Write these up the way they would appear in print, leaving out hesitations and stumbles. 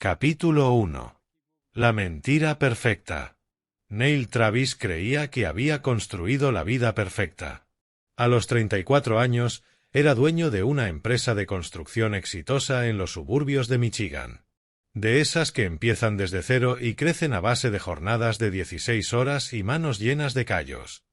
Capítulo 1. La mentira perfecta. Neil Travis creía que había construido la vida perfecta. A los 34 años, era dueño de una empresa de construcción exitosa en los suburbios de Michigan. De esas que empiezan desde cero y crecen a base de jornadas de 16 horas y manos llenas de callos.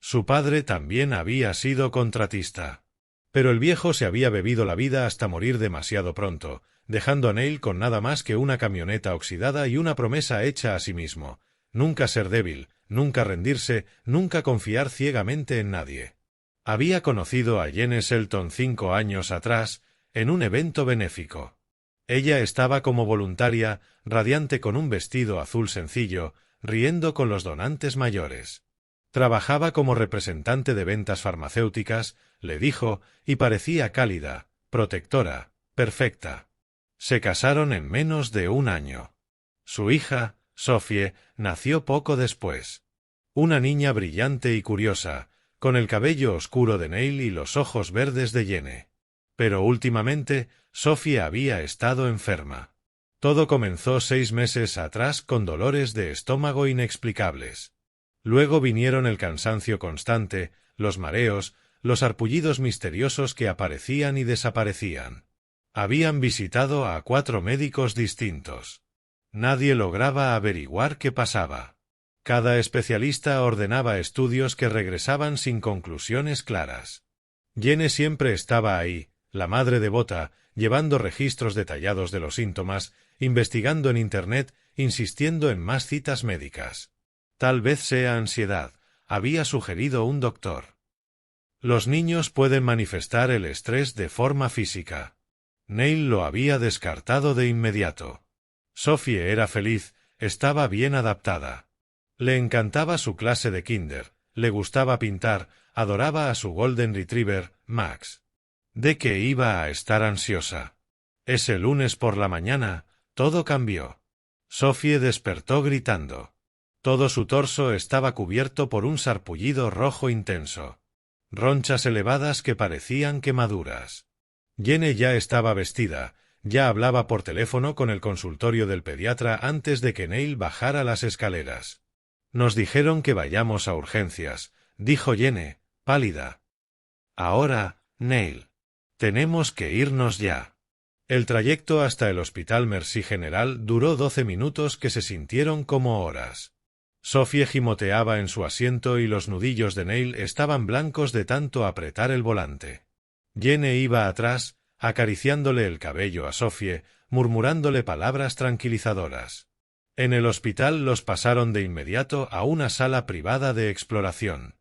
Su padre también había sido contratista. Pero el viejo se había bebido la vida hasta morir demasiado pronto, dejando a Neil con nada más que una camioneta oxidada y una promesa hecha a sí mismo: nunca ser débil, nunca rendirse, nunca confiar ciegamente en nadie. Había conocido a Jene Shelton 5 años atrás, en un evento benéfico. Ella estaba como voluntaria, radiante con un vestido azul sencillo, riendo con los donantes mayores. Trabajaba como representante de ventas farmacéuticas, le dijo, y parecía cálida, protectora, perfecta. Se casaron en menos de un año. Su hija, Sophie, nació poco después. Una niña brillante y curiosa, con el cabello oscuro de Neil y los ojos verdes de Jene. Pero últimamente, Sophie había estado enferma. Todo comenzó 6 meses atrás con dolores de estómago inexplicables. Luego vinieron el cansancio constante, los mareos, los arpullidos misteriosos que aparecían y desaparecían. Habían visitado a 4 médicos distintos. Nadie lograba averiguar qué pasaba. Cada especialista ordenaba estudios que regresaban sin conclusiones claras. Jene siempre estaba ahí, la madre devota, llevando registros detallados de los síntomas, investigando en Internet, insistiendo en más citas médicas. Tal vez sea ansiedad, había sugerido un doctor. Los niños pueden manifestar el estrés de forma física. Neil lo había descartado de inmediato. Sophie era feliz, estaba bien adaptada. Le encantaba su clase de kinder, le gustaba pintar, adoraba a su golden retriever, Max. ¿De qué iba a estar ansiosa? Ese lunes por la mañana, todo cambió. Sophie despertó gritando. Todo su torso estaba cubierto por un sarpullido rojo intenso. Ronchas elevadas que parecían quemaduras. Jene ya estaba vestida, ya hablaba por teléfono con el consultorio del pediatra antes de que Neil bajara las escaleras. Nos dijeron que vayamos a urgencias, dijo Jene, pálida. Ahora, Neil. Tenemos que irnos ya. El trayecto hasta el Hospital Mercy General duró 12 minutos que se sintieron como horas. Sophie gimoteaba en su asiento y los nudillos de Neil estaban blancos de tanto apretar el volante. Jene iba atrás, acariciándole el cabello a Sophie, murmurándole palabras tranquilizadoras. En el hospital los pasaron de inmediato a una sala privada de exploración.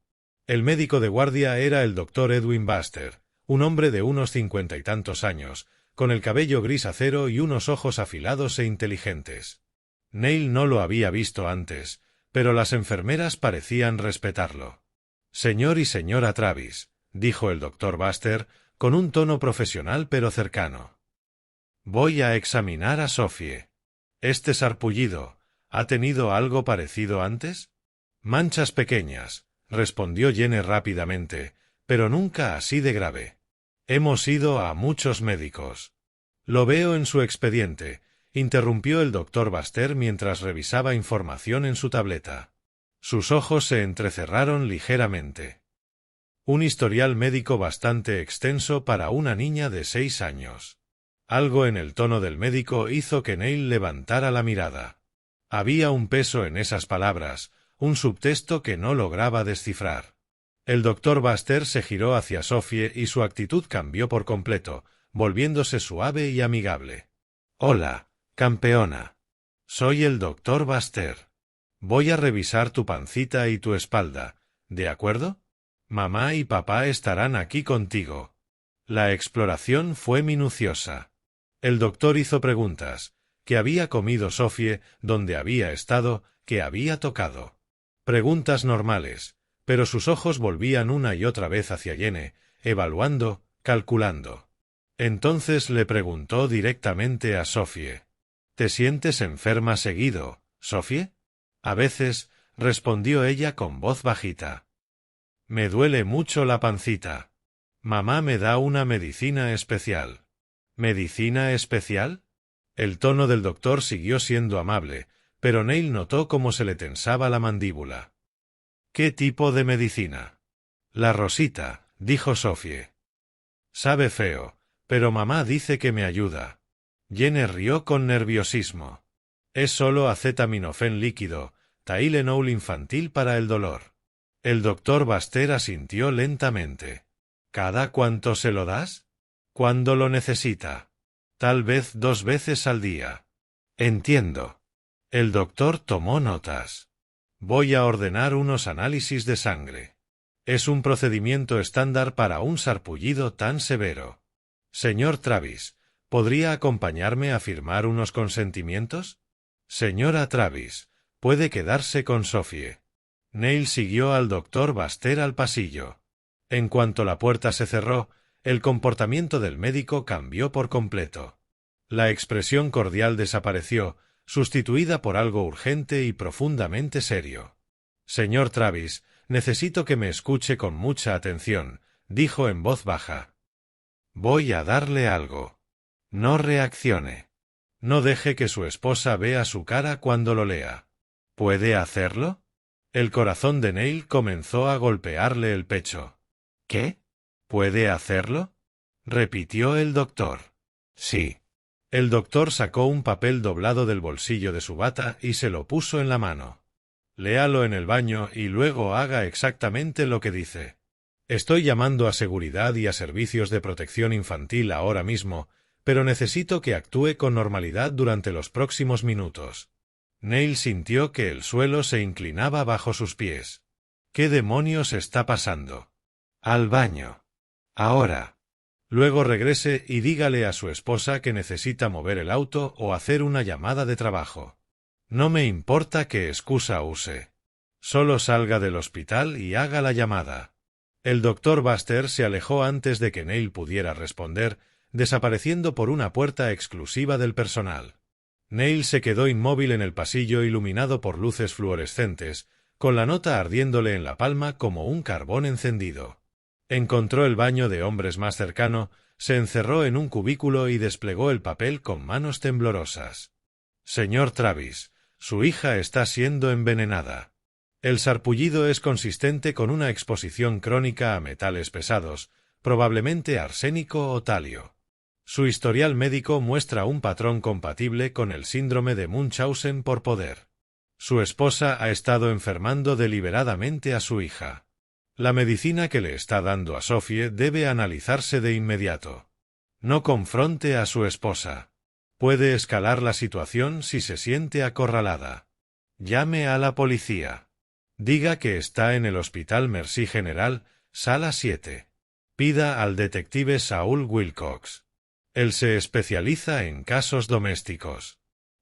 El médico de guardia era el Dr. Edwin Buster, un hombre de unos 50 y tantos años, con el cabello gris acero y unos ojos afilados e inteligentes. Neil no lo había visto antes, pero las enfermeras parecían respetarlo. Señor y señora Travis, dijo el Dr. Buster, con un tono profesional pero cercano. Voy a examinar a Sophie. Este sarpullido, ¿ha tenido algo parecido antes? Manchas pequeñas, respondió Jene rápidamente, pero nunca así de grave. Hemos ido a muchos médicos. Lo veo en su expediente, interrumpió el Dr. Buster mientras revisaba información en su tableta. Sus ojos se entrecerraron ligeramente. Un historial médico bastante extenso para una niña de 6 años. Algo en el tono del médico hizo que Neil levantara la mirada. Había un peso en esas palabras, un subtexto que no lograba descifrar. El Dr. Buster se giró hacia Sophie y su actitud cambió por completo, volviéndose suave y amigable. Hola, campeona. Soy el Dr. Buster. Voy a revisar tu pancita y tu espalda, ¿de acuerdo? Mamá y papá estarán aquí contigo. La exploración fue minuciosa. El doctor hizo preguntas. ¿Qué había comido Sophie? ¿Dónde había estado? ¿Qué había tocado? Preguntas normales, pero sus ojos volvían una y otra vez hacia Jene, evaluando, calculando. Entonces le preguntó directamente a Sophie. ¿Te sientes enferma seguido, Sophie? A veces, respondió ella con voz bajita. Me duele mucho la pancita. Mamá me da una medicina especial. ¿Medicina especial? El tono del doctor siguió siendo amable, pero Neil notó cómo se le tensaba la mandíbula. ¿Qué tipo de medicina? La rosita, dijo Sophie. Sabe feo, pero mamá dice que me ayuda. Jenny rió con nerviosismo. Es solo acetaminofén líquido, Tylenol infantil para el dolor. El doctor Baster asintió lentamente. ¿Cada cuánto se lo das? ¿Cuándo lo necesita? Tal vez 2 veces al día. Entiendo. El doctor tomó notas. Voy a ordenar unos análisis de sangre. Es un procedimiento estándar para un sarpullido tan severo. Señor Travis, ¿podría acompañarme a firmar unos consentimientos? Señora Travis, puede quedarse con Sophie. Neil siguió al doctor Baster al pasillo. En cuanto la puerta se cerró, el comportamiento del médico cambió por completo. La expresión cordial desapareció, sustituida por algo urgente y profundamente serio. Señor Travis, necesito que me escuche con mucha atención, dijo en voz baja. Voy a darle algo. No reaccione. No deje que su esposa vea su cara cuando lo lea. ¿Puede hacerlo? El corazón de Neil comenzó a golpearle el pecho. ¿Qué? ¿Puede hacerlo? Repitió el doctor. Sí. El doctor sacó un papel doblado del bolsillo de su bata y se lo puso en la mano. Léalo en el baño y luego haga exactamente lo que dice. Estoy llamando a seguridad y a servicios de protección infantil ahora mismo, pero necesito que actúe con normalidad durante los próximos minutos. Neil sintió que el suelo se inclinaba bajo sus pies. ¿Qué demonios está pasando? Al baño. Ahora. Luego regrese y dígale a su esposa que necesita mover el auto o hacer una llamada de trabajo. No me importa qué excusa use. Solo salga del hospital y haga la llamada. El doctor Baster se alejó antes de que Neil pudiera responder, desapareciendo por una puerta exclusiva del personal. Neil se quedó inmóvil en el pasillo iluminado por luces fluorescentes, con la nota ardiéndole en la palma como un carbón encendido. Encontró el baño de hombres más cercano, se encerró en un cubículo y desplegó el papel con manos temblorosas. Señor Travis, su hija está siendo envenenada. El sarpullido es consistente con una exposición crónica a metales pesados, probablemente arsénico o talio. Su historial médico muestra un patrón compatible con el síndrome de Munchausen por poder. Su esposa ha estado enfermando deliberadamente a su hija. La medicina que le está dando a Sophie debe analizarse de inmediato. No confronte a su esposa. Puede escalar la situación si se siente acorralada. Llame a la policía. Diga que está en el Hospital Mercy General, Sala 7. Pida al detective Saul Wilcox. Él se especializa en casos domésticos.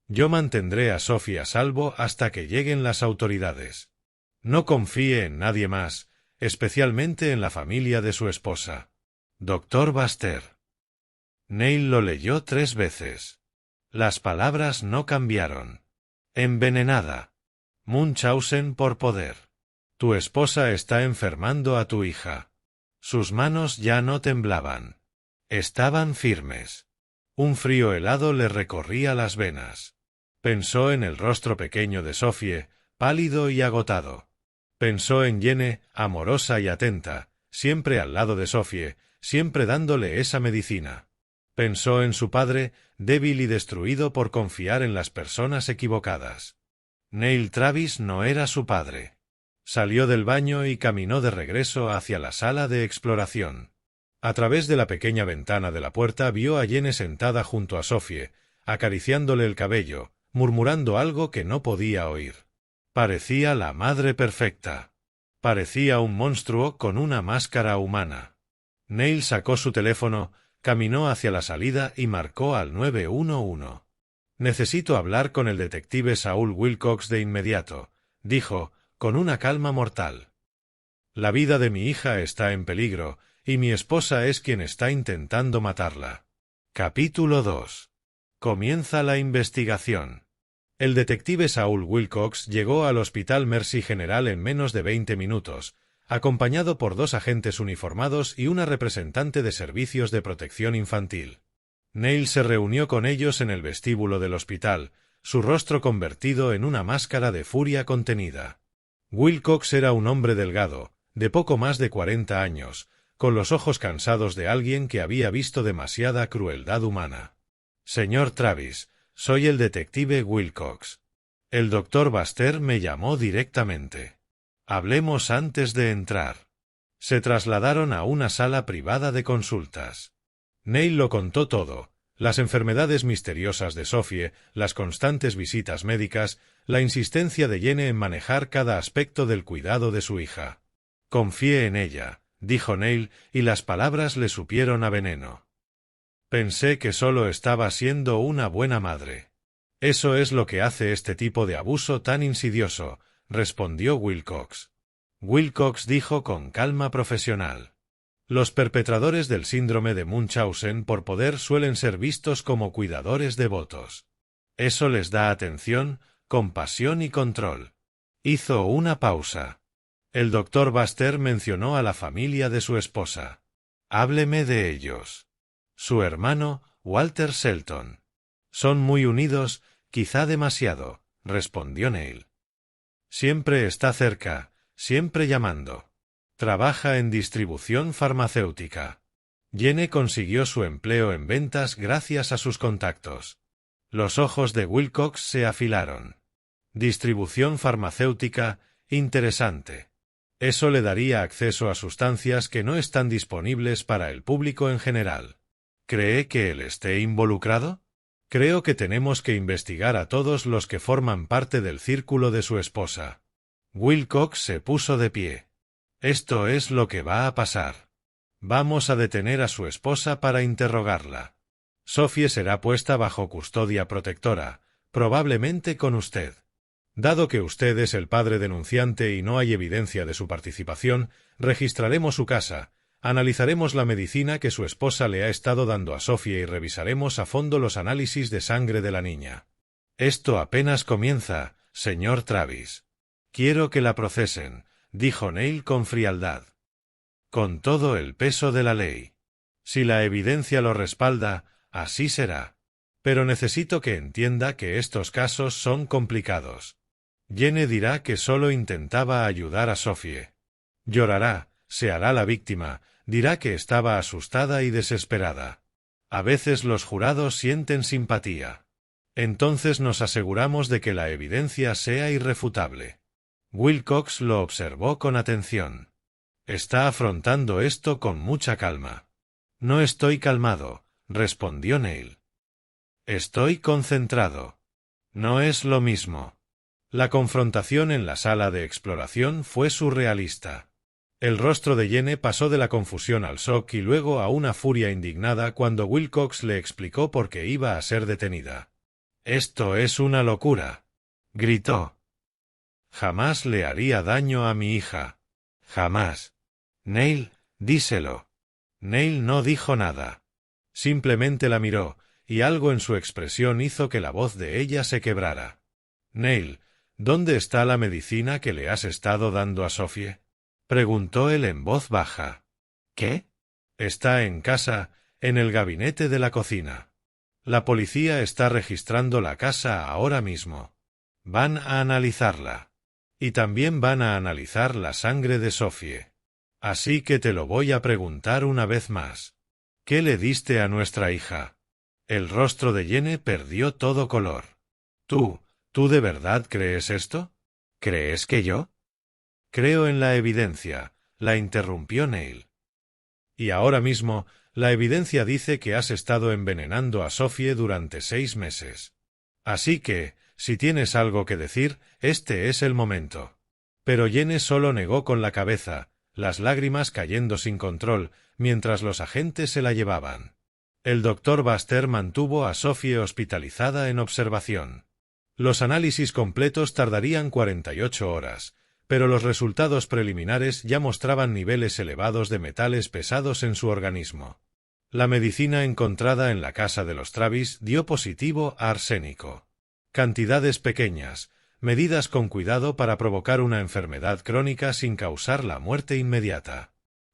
Yo mantendré a Sophie a salvo hasta que lleguen las autoridades. No confíe en nadie más, especialmente en la familia de su esposa. Doctor Baster. Neil lo leyó 3 veces. Las palabras no cambiaron. Envenenada. Munchausen por poder. Tu esposa está enfermando a tu hija. Sus manos ya no temblaban. Estaban firmes. Un frío helado le recorría las venas. Pensó en el rostro pequeño de Sophie, pálido y agotado. Pensó en Jenny, amorosa y atenta, siempre al lado de Sophie, siempre dándole esa medicina. Pensó en su padre, débil y destruido por confiar en las personas equivocadas. Neil Travis no era su padre. Salió del baño y caminó de regreso hacia la sala de exploración. A través de la pequeña ventana de la puerta vio a Jenny sentada junto a Sophie, acariciándole el cabello, murmurando algo que no podía oír. Parecía la madre perfecta. Parecía un monstruo con una máscara humana. Neil sacó su teléfono, caminó hacia la salida y marcó al 911. Necesito hablar con el detective Saul Wilcox de inmediato, dijo, con una calma mortal. La vida de mi hija está en peligro, y mi esposa es quien está intentando matarla. Capítulo 2. Comienza la investigación. El detective Saul Wilcox llegó al Hospital Mercy General en menos de 20 minutos, acompañado por 2 agentes uniformados y una representante de servicios de protección infantil. Neil se reunió con ellos en el vestíbulo del hospital, su rostro convertido en una máscara de furia contenida. Wilcox era un hombre delgado, de poco más de 40 años, con los ojos cansados de alguien que había visto demasiada crueldad humana. Señor Travis, soy el detective Wilcox. El doctor Baxter me llamó directamente. Hablemos antes de entrar. Se trasladaron a una sala privada de consultas. Neil lo contó todo: las enfermedades misteriosas de Sophie, las constantes visitas médicas, la insistencia de Jenny en manejar cada aspecto del cuidado de su hija. Confié en ella, dijo Neil, y las palabras le supieron a veneno. Pensé que solo estaba siendo una buena madre. Eso es lo que hace este tipo de abuso tan insidioso, respondió Wilcox. Wilcox dijo con calma profesional. Los perpetradores del síndrome de Munchausen por poder suelen ser vistos como cuidadores devotos. Eso les da atención, compasión y control. Hizo una pausa. El doctor Baxter mencionó a la familia de su esposa. Hábleme de ellos. Su hermano, Walter Shelton. Son muy unidos, quizá demasiado, respondió Neil. Siempre está cerca, siempre llamando. Trabaja en distribución farmacéutica. Jenny consiguió su empleo en ventas gracias a sus contactos. Los ojos de Wilcox se afilaron. Distribución farmacéutica, interesante. Eso le daría acceso a sustancias que no están disponibles para el público en general. ¿Cree que él esté involucrado? Creo que tenemos que investigar a todos los que forman parte del círculo de su esposa. Wilcox se puso de pie. Esto es lo que va a pasar. Vamos a detener a su esposa para interrogarla. Sophie será puesta bajo custodia protectora, probablemente con usted. Dado que usted es el padre denunciante y no hay evidencia de su participación, registraremos su casa, analizaremos la medicina que su esposa le ha estado dando a Sophie y revisaremos a fondo los análisis de sangre de la niña. Esto apenas comienza, señor Travis. Quiero que la procesen, dijo Neil con frialdad. Con todo el peso de la ley. Si la evidencia lo respalda, así será. Pero necesito que entienda que estos casos son complicados. Jenny dirá que solo intentaba ayudar a Sophie. Llorará, se hará la víctima, dirá que estaba asustada y desesperada. A veces los jurados sienten simpatía. Entonces nos aseguramos de que la evidencia sea irrefutable. Wilcox lo observó con atención. Está afrontando esto con mucha calma. No estoy calmado, respondió Neil. Estoy concentrado. No es lo mismo. La confrontación en la sala de exploración fue surrealista. El rostro de Jenny pasó de la confusión al shock y luego a una furia indignada cuando Wilcox le explicó por qué iba a ser detenida. «Esto es una locura», gritó. «Jamás le haría daño a mi hija. Jamás. Neil, díselo». Neil no dijo nada. Simplemente la miró, y algo en su expresión hizo que la voz de ella se quebrara. «Neil, ¿dónde está la medicina que le has estado dando a Sophie?», preguntó él en voz baja. «¿Qué?». «Está en casa, en el gabinete de la cocina. La policía está registrando la casa ahora mismo. Van a analizarla. Y también van a analizar la sangre de Sophie. Así que te lo voy a preguntar una vez más. ¿Qué le diste a nuestra hija?». El rostro de Jenny perdió todo color. ¿Tú de verdad crees esto? ¿Crees que yo? Creo en la evidencia, la interrumpió Neil. Y ahora mismo, la evidencia dice que has estado envenenando a Sophie durante 6 meses. Así que, si tienes algo que decir, este es el momento. Pero Jenny solo negó con la cabeza, las lágrimas cayendo sin control, mientras los agentes se la llevaban. El doctor Baxter mantuvo a Sophie hospitalizada en observación. Los análisis completos tardarían 48 horas, pero los resultados preliminares ya mostraban niveles elevados de metales pesados en su organismo. La medicina encontrada en la casa de los Travis dio positivo a arsénico. Cantidades pequeñas, medidas con cuidado para provocar una enfermedad crónica sin causar la muerte inmediata.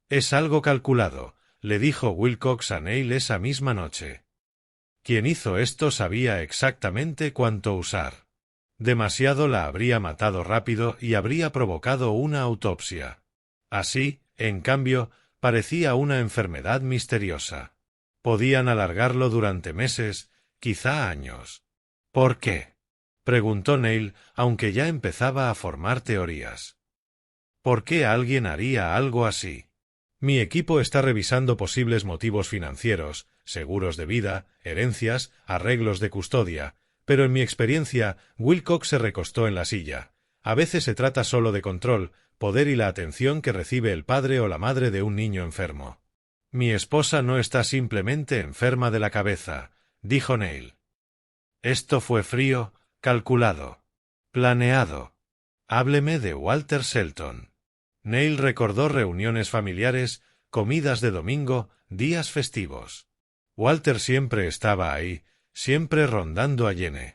«Es algo calculado», le dijo Wilcox a Neil esa misma noche. Quien hizo esto sabía exactamente cuánto usar. Demasiado la habría matado rápido y habría provocado una autopsia. Así, en cambio, parecía una enfermedad misteriosa. Podían alargarlo durante meses, quizá años. ¿Por qué?, preguntó Neil, aunque ya empezaba a formar teorías. ¿Por qué alguien haría algo así? Mi equipo está revisando posibles motivos financieros, seguros de vida, herencias, arreglos de custodia, pero en mi experiencia, Wilcox se recostó en la silla. A veces se trata solo de control, poder y la atención que recibe el padre o la madre de un niño enfermo. Mi esposa no está simplemente enferma de la cabeza, dijo Neil. Esto fue frío, calculado, planeado. Hábleme de Walter Shelton. Neil recordó reuniones familiares, comidas de domingo, días festivos. Walter siempre estaba ahí, siempre rondando a Jenny.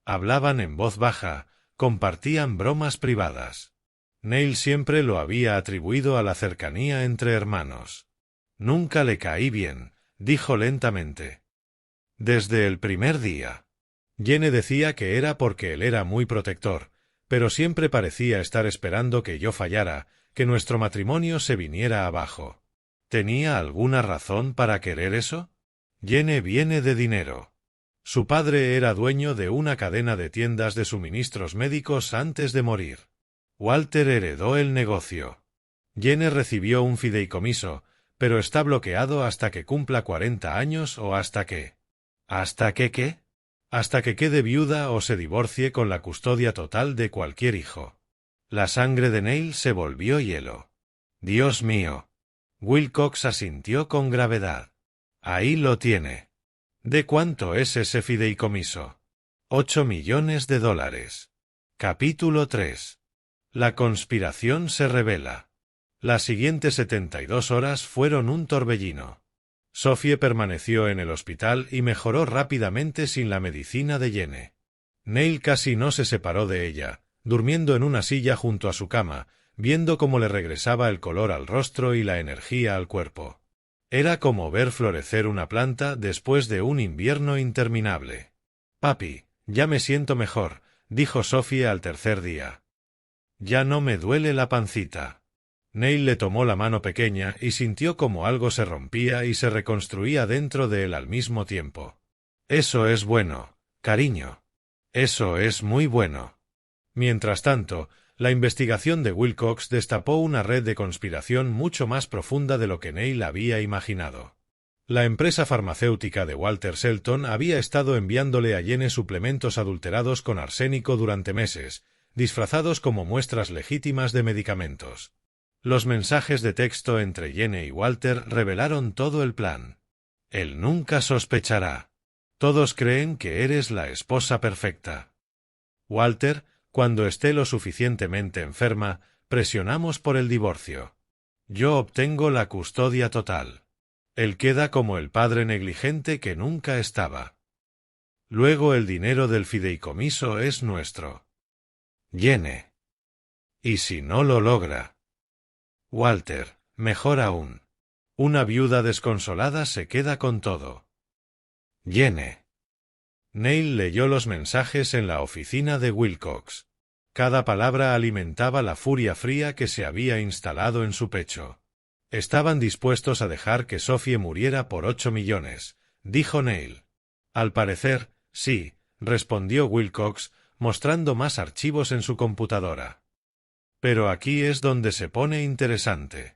Hablaban en voz baja, compartían bromas privadas. Neil siempre lo había atribuido a la cercanía entre hermanos. Nunca le caí bien, dijo lentamente. Desde el primer día. Jenny decía que era porque él era muy protector, pero siempre parecía estar esperando que yo fallara, que nuestro matrimonio se viniera abajo. ¿Tenía alguna razón para querer eso? Jenny viene de dinero. Su padre era dueño de una cadena de tiendas de suministros médicos antes de morir. Walter heredó el negocio. Jenny recibió un fideicomiso, pero está bloqueado hasta que cumpla 40 años o hasta que... ¿Hasta que qué? Hasta que quede viuda o se divorcie con la custodia total de cualquier hijo. La sangre de Neil se volvió hielo. Dios mío. Wilcox asintió con gravedad. Ahí lo tiene. ¿De cuánto es ese fideicomiso? 8 millones de dólares. Capítulo 3. La conspiración se revela. Las siguientes 72 horas fueron un torbellino. Sophie permaneció en el hospital y mejoró rápidamente sin la medicina de Jenny. Neil casi no se separó de ella, durmiendo en una silla junto a su cama, viendo cómo le regresaba el color al rostro y la energía al cuerpo. Era como ver florecer una planta después de un invierno interminable. «Papi, ya me siento mejor», dijo Sophie al tercer día. «Ya no me duele la pancita». Neil le tomó la mano pequeña y sintió como algo se rompía y se reconstruía dentro de él al mismo tiempo. «Eso es bueno, cariño. Eso es muy bueno». Mientras tanto, la investigación de Wilcox destapó una red de conspiración mucho más profunda de lo que Neil había imaginado. La empresa farmacéutica de Walter Shelton había estado enviándole a Jenny suplementos adulterados con arsénico durante meses, disfrazados como muestras legítimas de medicamentos. Los mensajes de texto entre Jenny y Walter revelaron todo el plan. Él nunca sospechará. Todos creen que eres la esposa perfecta. Walter, cuando esté lo suficientemente enferma, presionamos por el divorcio. Yo obtengo la custodia total. Él queda como el padre negligente que nunca estaba. Luego el dinero del fideicomiso es nuestro. Jenny. ¿Y si no lo logra? Walter, mejor aún. Una viuda desconsolada se queda con todo. Jenny. Neil leyó los mensajes en la oficina de Wilcox. Cada palabra alimentaba la furia fría que se había instalado en su pecho. Estaban dispuestos a dejar que Sophie muriera por 8 millones, dijo Neil. Al parecer, sí, respondió Wilcox, mostrando más archivos en su computadora. Pero aquí es donde se pone interesante.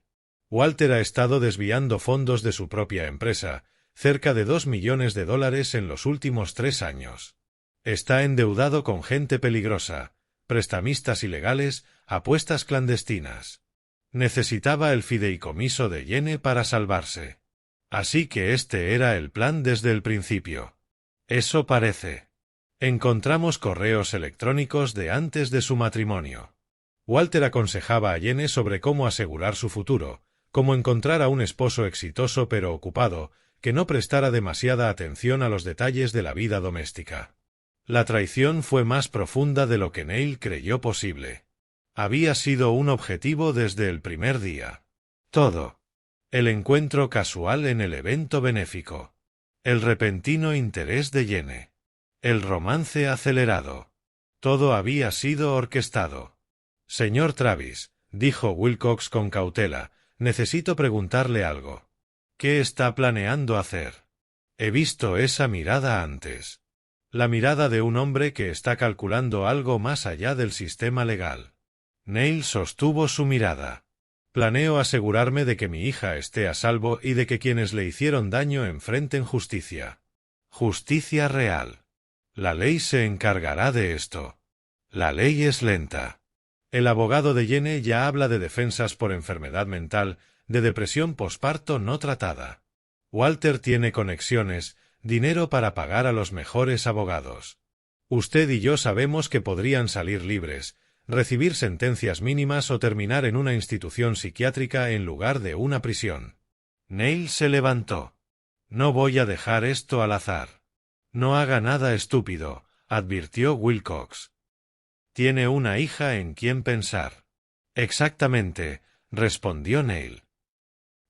Walter ha estado desviando fondos de su propia empresa, cerca de 2 millones de dólares en los últimos 3 años. Está endeudado con gente peligrosa, prestamistas ilegales, apuestas clandestinas. Necesitaba el fideicomiso de Jenny para salvarse. Así que este era el plan desde el principio. Eso parece. Encontramos correos electrónicos de antes de su matrimonio. Walter aconsejaba a Jenny sobre cómo asegurar su futuro, cómo encontrar a un esposo exitoso pero ocupado, que no prestara demasiada atención a los detalles de la vida doméstica. La traición fue más profunda de lo que Neil creyó posible. Había sido un objetivo desde el primer día. Todo. El encuentro casual en el evento benéfico. El repentino interés de Jene. El romance acelerado. Todo había sido orquestado. Señor Travis, dijo Wilcox con cautela, necesito preguntarle algo. ¿Qué está planeando hacer? He visto esa mirada antes. La mirada de un hombre que está calculando algo más allá del sistema legal. Neil sostuvo su mirada. Planeo asegurarme de que mi hija esté a salvo y de que quienes le hicieron daño enfrenten justicia. Justicia real. La ley se encargará de esto. La ley es lenta. El abogado de Jene ya habla de defensas por enfermedad mental, de depresión posparto no tratada. Walter tiene conexiones, dinero para pagar a los mejores abogados. Usted y yo sabemos que podrían salir libres, recibir sentencias mínimas o terminar en una institución psiquiátrica en lugar de una prisión. Neil se levantó. No voy a dejar esto al azar. No haga nada estúpido, advirtió Wilcox. Tiene una hija en quien pensar. Exactamente, respondió Neil.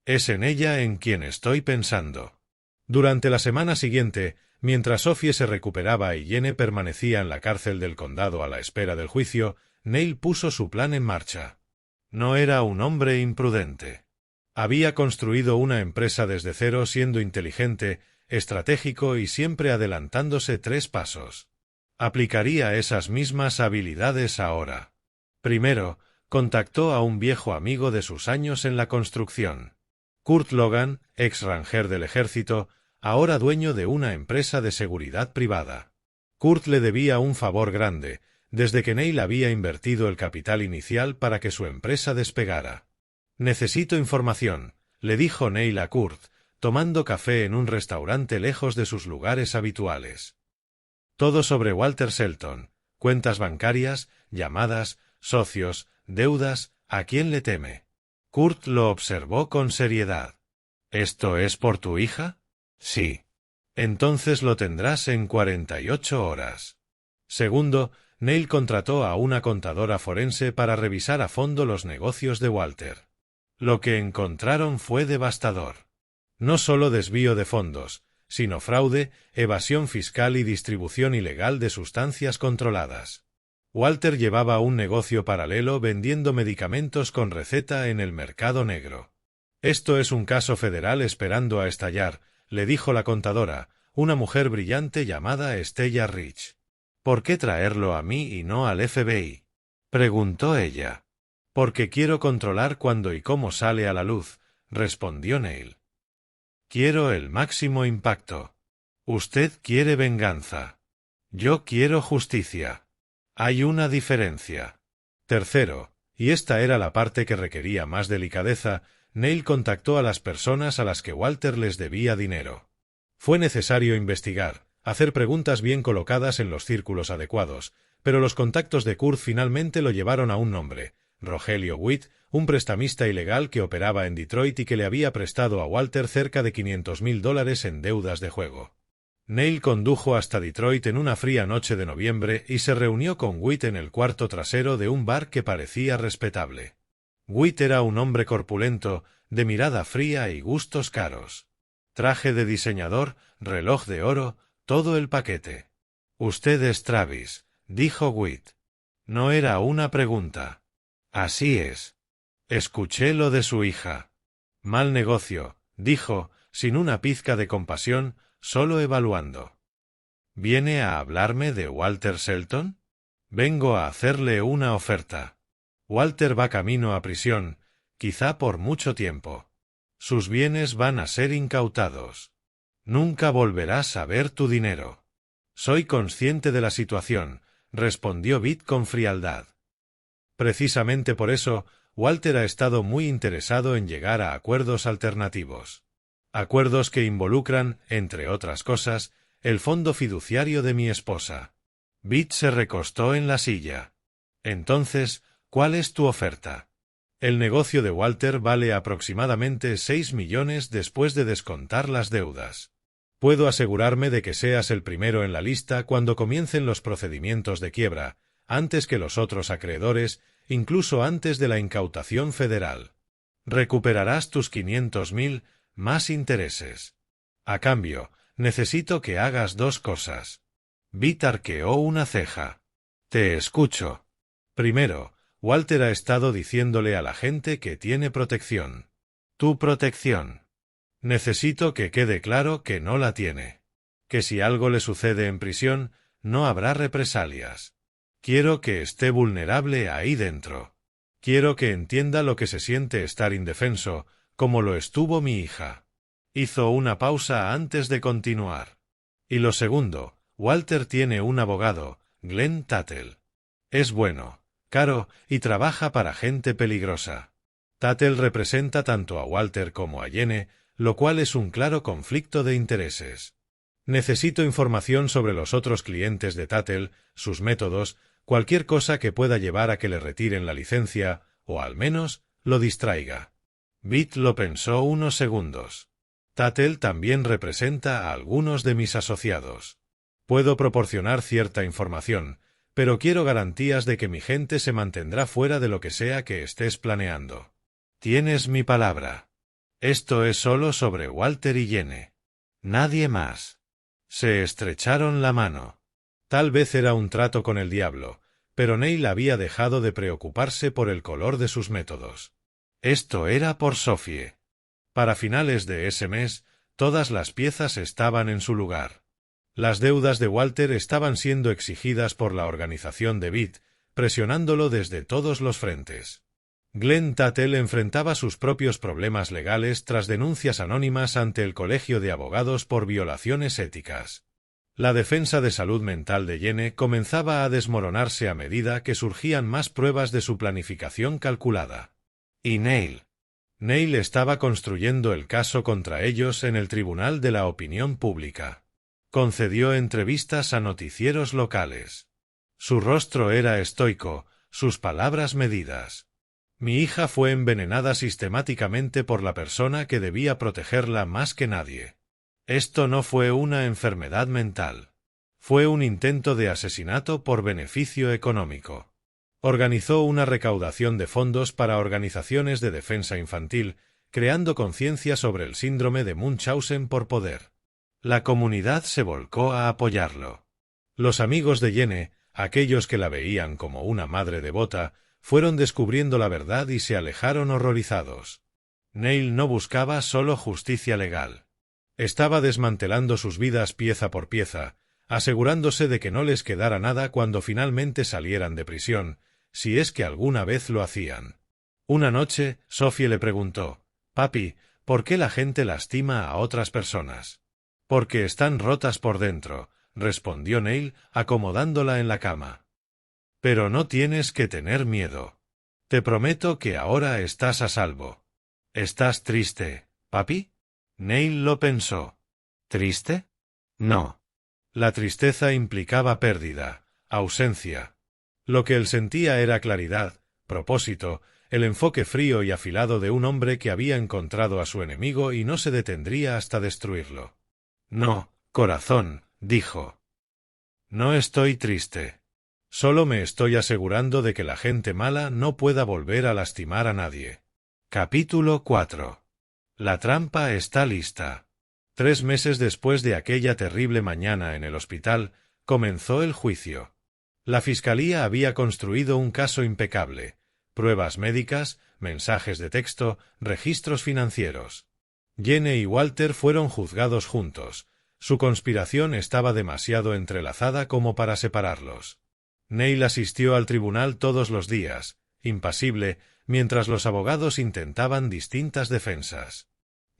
Es en ella en quien estoy pensando. Durante la semana siguiente, mientras Sophie se recuperaba y Jene permanecía en la cárcel del condado a la espera del juicio, Neil puso su plan en marcha. No era un hombre imprudente. Había construido una empresa desde cero siendo inteligente, estratégico y siempre adelantándose 3 pasos. Aplicaría esas mismas habilidades ahora. Primero, contactó a un viejo amigo de sus años en la construcción. Kurt Logan, ex ranger del ejército, ahora dueño de una empresa de seguridad privada. Kurt le debía un favor grande, desde que Neil había invertido el capital inicial para que su empresa despegara. Necesito información, le dijo Neil a Kurt, tomando café en un restaurante lejos de sus lugares habituales. Todo sobre Walter Shelton, cuentas bancarias, llamadas, socios, deudas, ¿a quién le teme? Kurt lo observó con seriedad. ¿Esto es por tu hija? Sí. Entonces lo tendrás en 48 horas. Segundo, Neil contrató a una contadora forense para revisar a fondo los negocios de Walter. Lo que encontraron fue devastador. No solo desvío de fondos, sino fraude, evasión fiscal y distribución ilegal de sustancias controladas. Walter llevaba un negocio paralelo vendiendo medicamentos con receta en el mercado negro. Esto es un caso federal esperando a estallar, le dijo la contadora, una mujer brillante llamada Stella Rich. ¿Por qué traerlo a mí y no al FBI? Preguntó ella. Porque quiero controlar cuándo y cómo sale a la luz, respondió Neil. Quiero el máximo impacto. Usted quiere venganza. Yo quiero justicia. Hay una diferencia. Tercero, y esta era la parte que requería más delicadeza, Neil contactó a las personas a las que Walter les debía dinero. Fue necesario investigar, hacer preguntas bien colocadas en los círculos adecuados, pero los contactos de Kurt finalmente lo llevaron a un nombre, Rogelio Witt, un prestamista ilegal que operaba en Detroit y que le había prestado a Walter cerca de $500,000 en deudas de juego. Neil condujo hasta Detroit en una fría noche de noviembre y se reunió con Witt en el cuarto trasero de un bar que parecía respetable. Witt era un hombre corpulento, de mirada fría y gustos caros. Traje de diseñador, reloj de oro, todo el paquete. Usted es Travis, dijo Witt. No era una pregunta. Así es. Escuché lo de su hija. Mal negocio, dijo, sin una pizca de compasión, solo evaluando. ¿Viene a hablarme de Walter Shelton? Vengo a hacerle una oferta. Walter va camino a prisión, quizá por mucho tiempo. Sus bienes van a ser incautados. Nunca volverás a ver tu dinero. Soy consciente de la situación, respondió Witt con frialdad. Precisamente por eso, Walter ha estado muy interesado en llegar a acuerdos alternativos. Acuerdos que involucran, entre otras cosas, el fondo fiduciario de mi esposa. Witt se recostó en la silla. Entonces, ¿cuál es tu oferta? El negocio de Walter vale aproximadamente 6 millones después de descontar las deudas. Puedo asegurarme de que seas el primero en la lista cuando comiencen los procedimientos de quiebra, antes que los otros acreedores, incluso antes de la incautación federal. Recuperarás tus 500,000 más intereses. A cambio, necesito que hagas dos cosas. Bit arqueó una ceja. Te escucho. Primero, Walter ha estado diciéndole a la gente que tiene protección. ¿Tu protección? Necesito que quede claro que no la tiene. Que si algo le sucede en prisión, no habrá represalias. Quiero que esté vulnerable ahí dentro. Quiero que entienda lo que se siente estar indefenso, como lo estuvo mi hija. Hizo una pausa antes de continuar. Y lo segundo, Walter tiene un abogado, Glenn Tuttle. Es bueno, caro, y trabaja para gente peligrosa. Tuttle representa tanto a Walter como a Jenny, lo cual es un claro conflicto de intereses. Necesito información sobre los otros clientes de Tuttle, sus métodos, cualquier cosa que pueda llevar a que le retiren la licencia, o al menos, lo distraiga. Bit lo pensó unos segundos. Tuttle también representa a algunos de mis asociados. Puedo proporcionar cierta información, pero quiero garantías de que mi gente se mantendrá fuera de lo que sea que estés planeando. Tienes mi palabra. Esto es solo sobre Walter y Jenny. Nadie más. Se estrecharon la mano. Tal vez era un trato con el diablo, pero Neil había dejado de preocuparse por el color de sus métodos. Esto era por Sophie. Para finales de ese mes, todas las piezas estaban en su lugar. Las deudas de Walter estaban siendo exigidas por la organización de Bit, presionándolo desde todos los frentes. Glenn Tuttle enfrentaba sus propios problemas legales tras denuncias anónimas ante el Colegio de Abogados por violaciones éticas. La defensa de salud mental de Jenny comenzaba a desmoronarse a medida que surgían más pruebas de su planificación calculada. Y Neil estaba construyendo el caso contra ellos en el Tribunal de la Opinión Pública. Concedió entrevistas a noticieros locales. Su rostro era estoico, sus palabras medidas. Mi hija fue envenenada sistemáticamente por la persona que debía protegerla más que nadie. Esto no fue una enfermedad mental. Fue un intento de asesinato por beneficio económico. Organizó una recaudación de fondos para organizaciones de defensa infantil, creando conciencia sobre el síndrome de Munchausen por poder. La comunidad se volcó a apoyarlo. Los amigos de Jenny, aquellos que la veían como una madre devota, fueron descubriendo la verdad y se alejaron horrorizados. Neil no buscaba solo justicia legal. Estaba desmantelando sus vidas pieza por pieza, asegurándose de que no les quedara nada cuando finalmente salieran de prisión, si es que alguna vez lo hacían. Una noche, Sophie le preguntó: «Papi, ¿por qué la gente lastima a otras personas?» «Porque están rotas por dentro», respondió Neil, acomodándola en la cama. «Pero no tienes que tener miedo. Te prometo que ahora estás a salvo». «¿Estás triste, papi?» Neil lo pensó. ¿Triste? No. La tristeza implicaba pérdida, ausencia. Lo que él sentía era claridad, propósito, el enfoque frío y afilado de un hombre que había encontrado a su enemigo y no se detendría hasta destruirlo. «No, corazón», dijo. «No estoy triste. Solo me estoy asegurando de que la gente mala no pueda volver a lastimar a nadie». Capítulo 4. La trampa está lista. 3 meses después de aquella terrible mañana en el hospital, comenzó el juicio. La fiscalía había construido un caso impecable: pruebas médicas, mensajes de texto, registros financieros. Jenny y Walter fueron juzgados juntos. Su conspiración estaba demasiado entrelazada como para separarlos. Neil asistió al tribunal todos los días, impasible, mientras los abogados intentaban distintas defensas.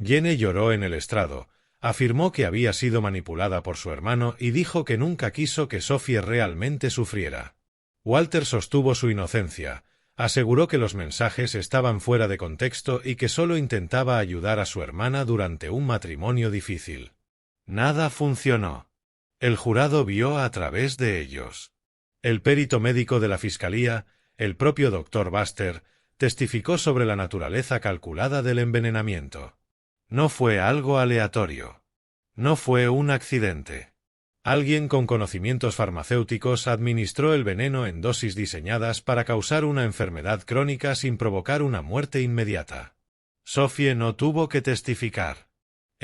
Jenny lloró en el estrado, afirmó que había sido manipulada por su hermano y dijo que nunca quiso que Sophie realmente sufriera. Walter sostuvo su inocencia, aseguró que los mensajes estaban fuera de contexto y que solo intentaba ayudar a su hermana durante un matrimonio difícil. Nada funcionó. El jurado vio a través de ellos. El perito médico de la fiscalía, el propio Dr. Buster, testificó sobre la naturaleza calculada del envenenamiento. No fue algo aleatorio. No fue un accidente. Alguien con conocimientos farmacéuticos administró el veneno en dosis diseñadas para causar una enfermedad crónica sin provocar una muerte inmediata. Sophie no tuvo que testificar.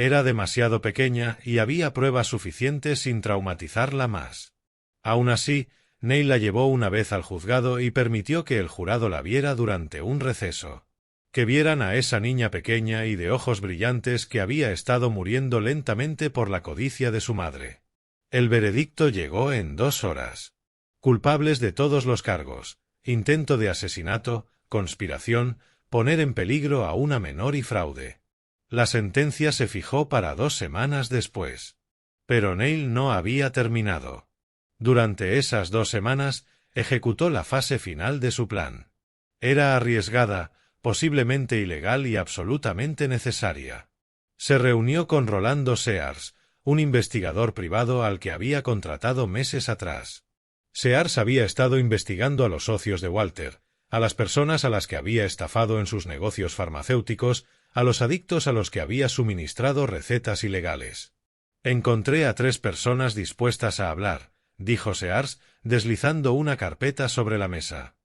Era demasiado pequeña y había pruebas suficientes sin traumatizarla más. Aún así, Neil la llevó una vez al juzgado y permitió que el jurado la viera durante un receso. Que vieran a esa niña pequeña y de ojos brillantes que había estado muriendo lentamente por la codicia de su madre. El veredicto llegó en 2 horas. Culpables de todos los cargos: intento de asesinato, conspiración, poner en peligro a una menor y fraude. La sentencia se fijó para 2 semanas después. Pero Neil no había terminado. Durante esas 2 semanas, ejecutó la fase final de su plan. Era arriesgada, posiblemente ilegal y absolutamente necesaria. Se reunió con Rolando Sears, un investigador privado al que había contratado meses atrás. Sears había estado investigando a los socios de Walter, a las personas a las que había estafado en sus negocios farmacéuticos, a los adictos a los que había suministrado recetas ilegales. Encontré a 3 personas dispuestas a hablar, dijo Sears, deslizando una carpeta sobre la mesa.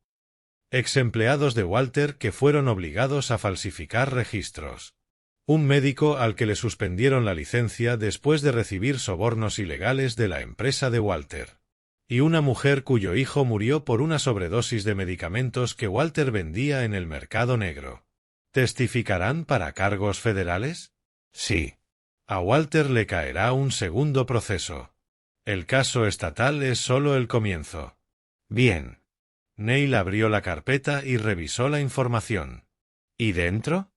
Ex-empleados de Walter que fueron obligados a falsificar registros. Un médico al que le suspendieron la licencia después de recibir sobornos ilegales de la empresa de Walter. Y una mujer cuyo hijo murió por una sobredosis de medicamentos que Walter vendía en el mercado negro. ¿Testificarán para cargos federales? Sí. A Walter le caerá un segundo proceso. El caso estatal es solo el comienzo. Bien. Neil abrió la carpeta y revisó la información. ¿Y dentro?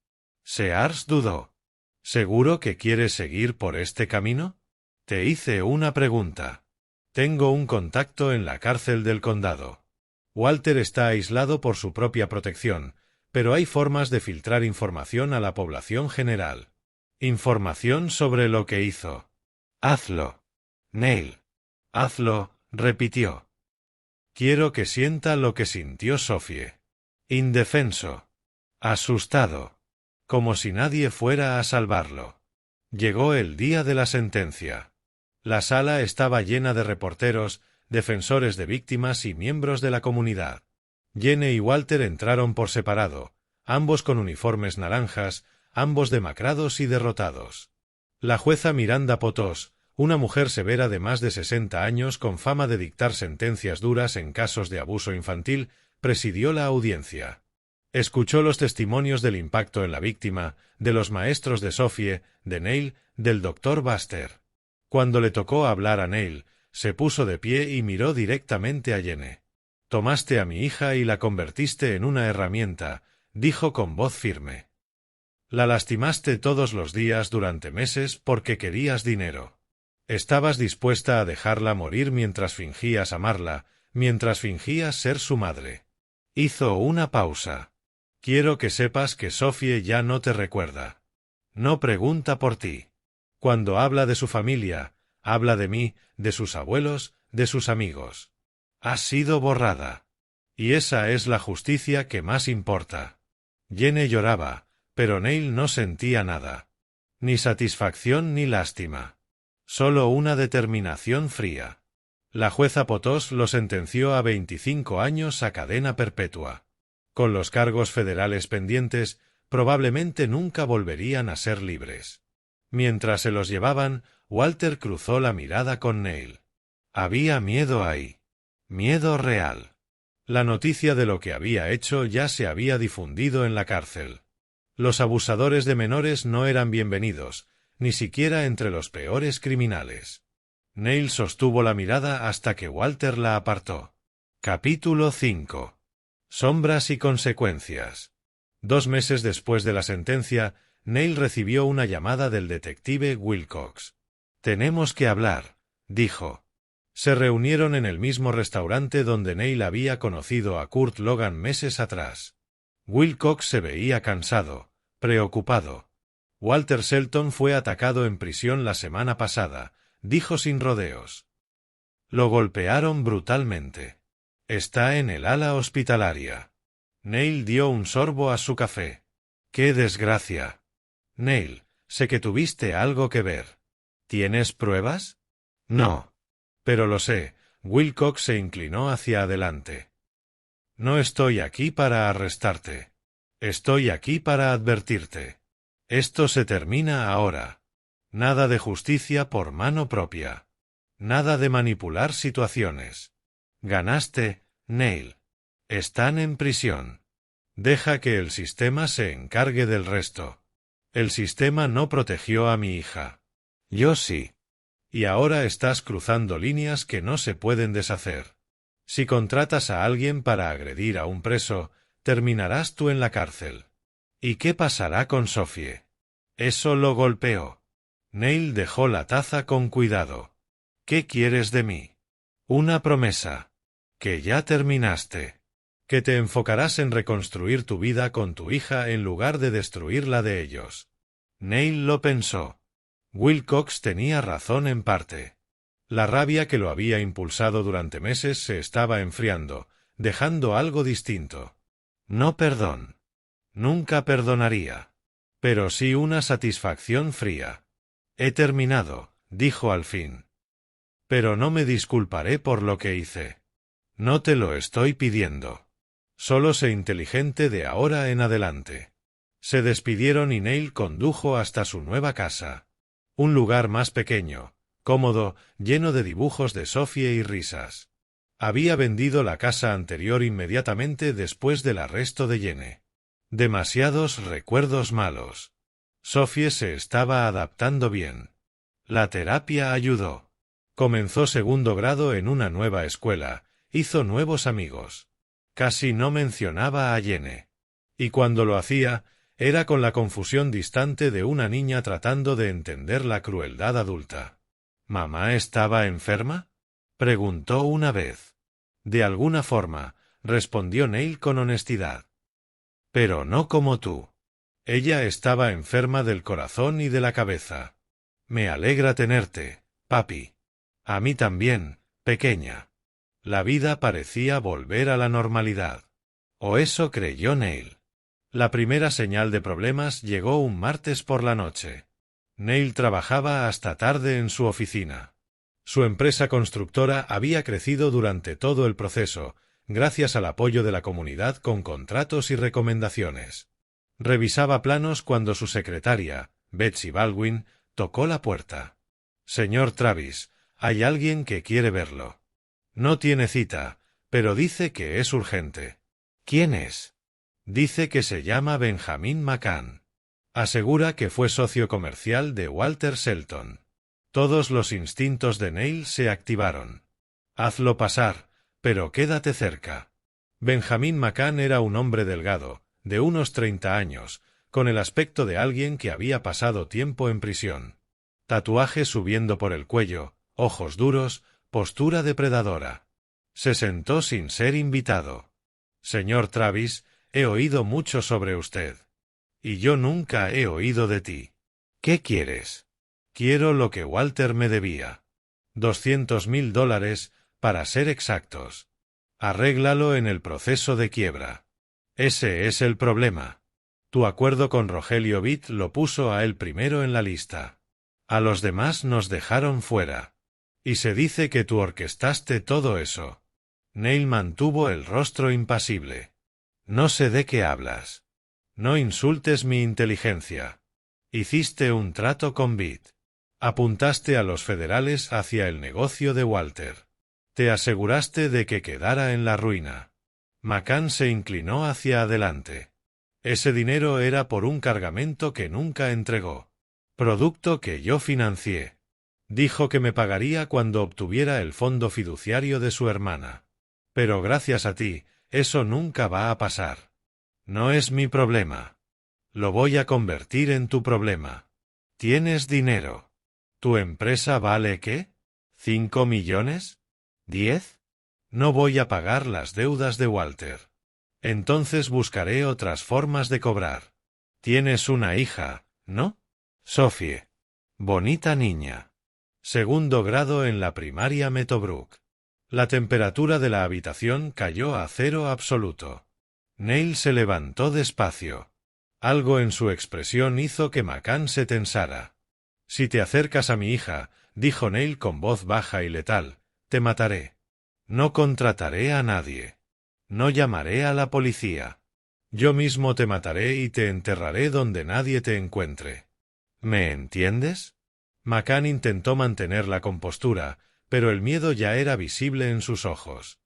Sears dudó. ¿Seguro que quieres seguir por este camino? Te hice una pregunta. Tengo un contacto en la cárcel del condado. Walter está aislado por su propia protección, pero hay formas de filtrar información a la población general. Información sobre lo que hizo. Hazlo. Neil. Hazlo, repitió. Quiero que sienta lo que sintió Sophie. Indefenso. Asustado. Como si nadie fuera a salvarlo. Llegó el día de la sentencia. La sala estaba llena de reporteros, defensores de víctimas y miembros de la comunidad. Jenny y Walter entraron por separado, ambos con uniformes naranjas, ambos demacrados y derrotados. La jueza Miranda Potos, una mujer severa de más de 60 años con fama de dictar sentencias duras en casos de abuso infantil, presidió la audiencia. Escuchó los testimonios del impacto en la víctima, de los maestros de Sophie, de Neil, del Dr. Buster. Cuando le tocó hablar a Neil, se puso de pie y miró directamente a Jenny. Tomaste a mi hija y la convertiste en una herramienta, dijo con voz firme. La lastimaste todos los días durante meses porque querías dinero. Estabas dispuesta a dejarla morir mientras fingías amarla, mientras fingías ser su madre. Hizo una pausa. Quiero que sepas que Sophie ya no te recuerda. No pregunta por ti. Cuando habla de su familia, habla de mí, de sus abuelos, de sus amigos. Has sido borrada. Y esa es la justicia que más importa. Jenny lloraba, pero Neil no sentía nada. Ni satisfacción ni lástima. Solo una determinación fría. La jueza Potos lo sentenció a 25 años a cadena perpetua. Con los cargos federales pendientes, probablemente nunca volverían a ser libres. Mientras se los llevaban, Walter cruzó la mirada con Neil. Había miedo ahí. Miedo real. La noticia de lo que había hecho ya se había difundido en la cárcel. Los abusadores de menores no eran bienvenidos, ni siquiera entre los peores criminales. Neil sostuvo la mirada hasta que Walter la apartó. Capítulo 5. Sombras y consecuencias. 2 meses después de la sentencia, Neil recibió una llamada del detective Wilcox. Tenemos que hablar, dijo. Se reunieron en el mismo restaurante donde Neil había conocido a Kurt Logan meses atrás. Wilcox se veía cansado, preocupado. Walter Shelton fue atacado en prisión la semana pasada, dijo sin rodeos. Lo golpearon brutalmente. Está en el ala hospitalaria. Neil dio un sorbo a su café. ¡Qué desgracia! Neil, sé que tuviste algo que ver. ¿Tienes pruebas? No. Pero lo sé. Wilcox se inclinó hacia adelante. No estoy aquí para arrestarte. Estoy aquí para advertirte. Esto se termina ahora. Nada de justicia por mano propia. Nada de manipular situaciones. Ganaste, Neil. Están en prisión. Deja que el sistema se encargue del resto. El sistema no protegió a mi hija. Yo sí. Y ahora estás cruzando líneas que no se pueden deshacer. Si contratas a alguien para agredir a un preso, terminarás tú en la cárcel. ¿Y qué pasará con Sophie? Eso lo golpeó. Neil dejó la taza con cuidado. ¿Qué quieres de mí? Una promesa. Que ya terminaste. Que te enfocarás en reconstruir tu vida con tu hija en lugar de destruir la de ellos. Neil lo pensó. Wilcox tenía razón en parte. La rabia que lo había impulsado durante meses se estaba enfriando, dejando algo distinto. No perdón. Nunca perdonaría. Pero sí una satisfacción fría. He terminado, dijo al fin. Pero no me disculparé por lo que hice. No te lo estoy pidiendo. Solo sé inteligente de ahora en adelante. Se despidieron y Neil condujo hasta su nueva casa. Un lugar más pequeño, cómodo, lleno de dibujos de Sophie y risas. Había vendido la casa anterior inmediatamente después del arresto de Jenny. Demasiados recuerdos malos. Sophie se estaba adaptando bien. La terapia ayudó. Comenzó segundo grado en una nueva escuela, hizo nuevos amigos. Casi no mencionaba a Jenny. Y cuando lo hacía, era con la confusión distante de una niña tratando de entender la crueldad adulta. ¿Mamá estaba enferma?, preguntó una vez. De alguna forma, respondió Neil con honestidad. Pero no como tú. Ella estaba enferma del corazón y de la cabeza. Me alegra tenerte, papi. A mí también, pequeña. La vida parecía volver a la normalidad. O eso creyó Neil. La primera señal de problemas llegó un martes por la noche. Neil trabajaba hasta tarde en su oficina. Su empresa constructora había crecido durante todo el proceso, gracias al apoyo de la comunidad con contratos y recomendaciones. Revisaba planos cuando su secretaria, Betsy Baldwin, tocó la puerta. Señor Travis, hay alguien que quiere verlo. No tiene cita, pero dice que es urgente. ¿Quién es? Dice que se llama Benjamin McCann. Asegura que fue socio comercial de Walter Shelton. Todos los instintos de Neil se activaron. Hazlo pasar, pero quédate cerca. Benjamin McCann era un hombre delgado, de unos 30 años, con el aspecto de alguien que había pasado tiempo en prisión. Tatuaje subiendo por el cuello, ojos duros, postura depredadora. Se sentó sin ser invitado. Señor Travis, he oído mucho sobre usted. Y yo nunca he oído de ti. ¿Qué quieres? Quiero lo que Walter me debía. $200,000, para ser exactos. Arréglalo en el proceso de quiebra. Ese es el problema. Tu acuerdo con Rogelio Vitt lo puso a él primero en la lista. A los demás nos dejaron fuera. Y se dice que tú orquestaste todo eso. Neil mantuvo el rostro impasible. No sé de qué hablas. No insultes mi inteligencia. Hiciste un trato con Vitt. Apuntaste a los federales hacia el negocio de Walter. Te aseguraste de que quedara en la ruina. McCann se inclinó hacia adelante. Ese dinero era por un cargamento que nunca entregó. Producto que yo financié. Dijo que me pagaría cuando obtuviera el fondo fiduciario de su hermana. Pero gracias a ti, eso nunca va a pasar. No es mi problema. Lo voy a convertir en tu problema. Tienes dinero. ¿Tu empresa vale qué? ¿5 millones? ¿10? No voy a pagar las deudas de Walter. Entonces buscaré otras formas de cobrar. Tienes una hija, ¿no? Sophie. Bonita niña. Segundo grado en la primaria Meadowbrook. La temperatura de la habitación cayó a 0 absoluto. Neil se levantó despacio. Algo en su expresión hizo que McCann se tensara. Si te acercas a mi hija, dijo Neil con voz baja y letal, te mataré. No contrataré a nadie. No llamaré a la policía. Yo mismo te mataré y te enterraré donde nadie te encuentre. ¿Me entiendes? McCann intentó mantener la compostura, pero el miedo ya era visible en sus ojos.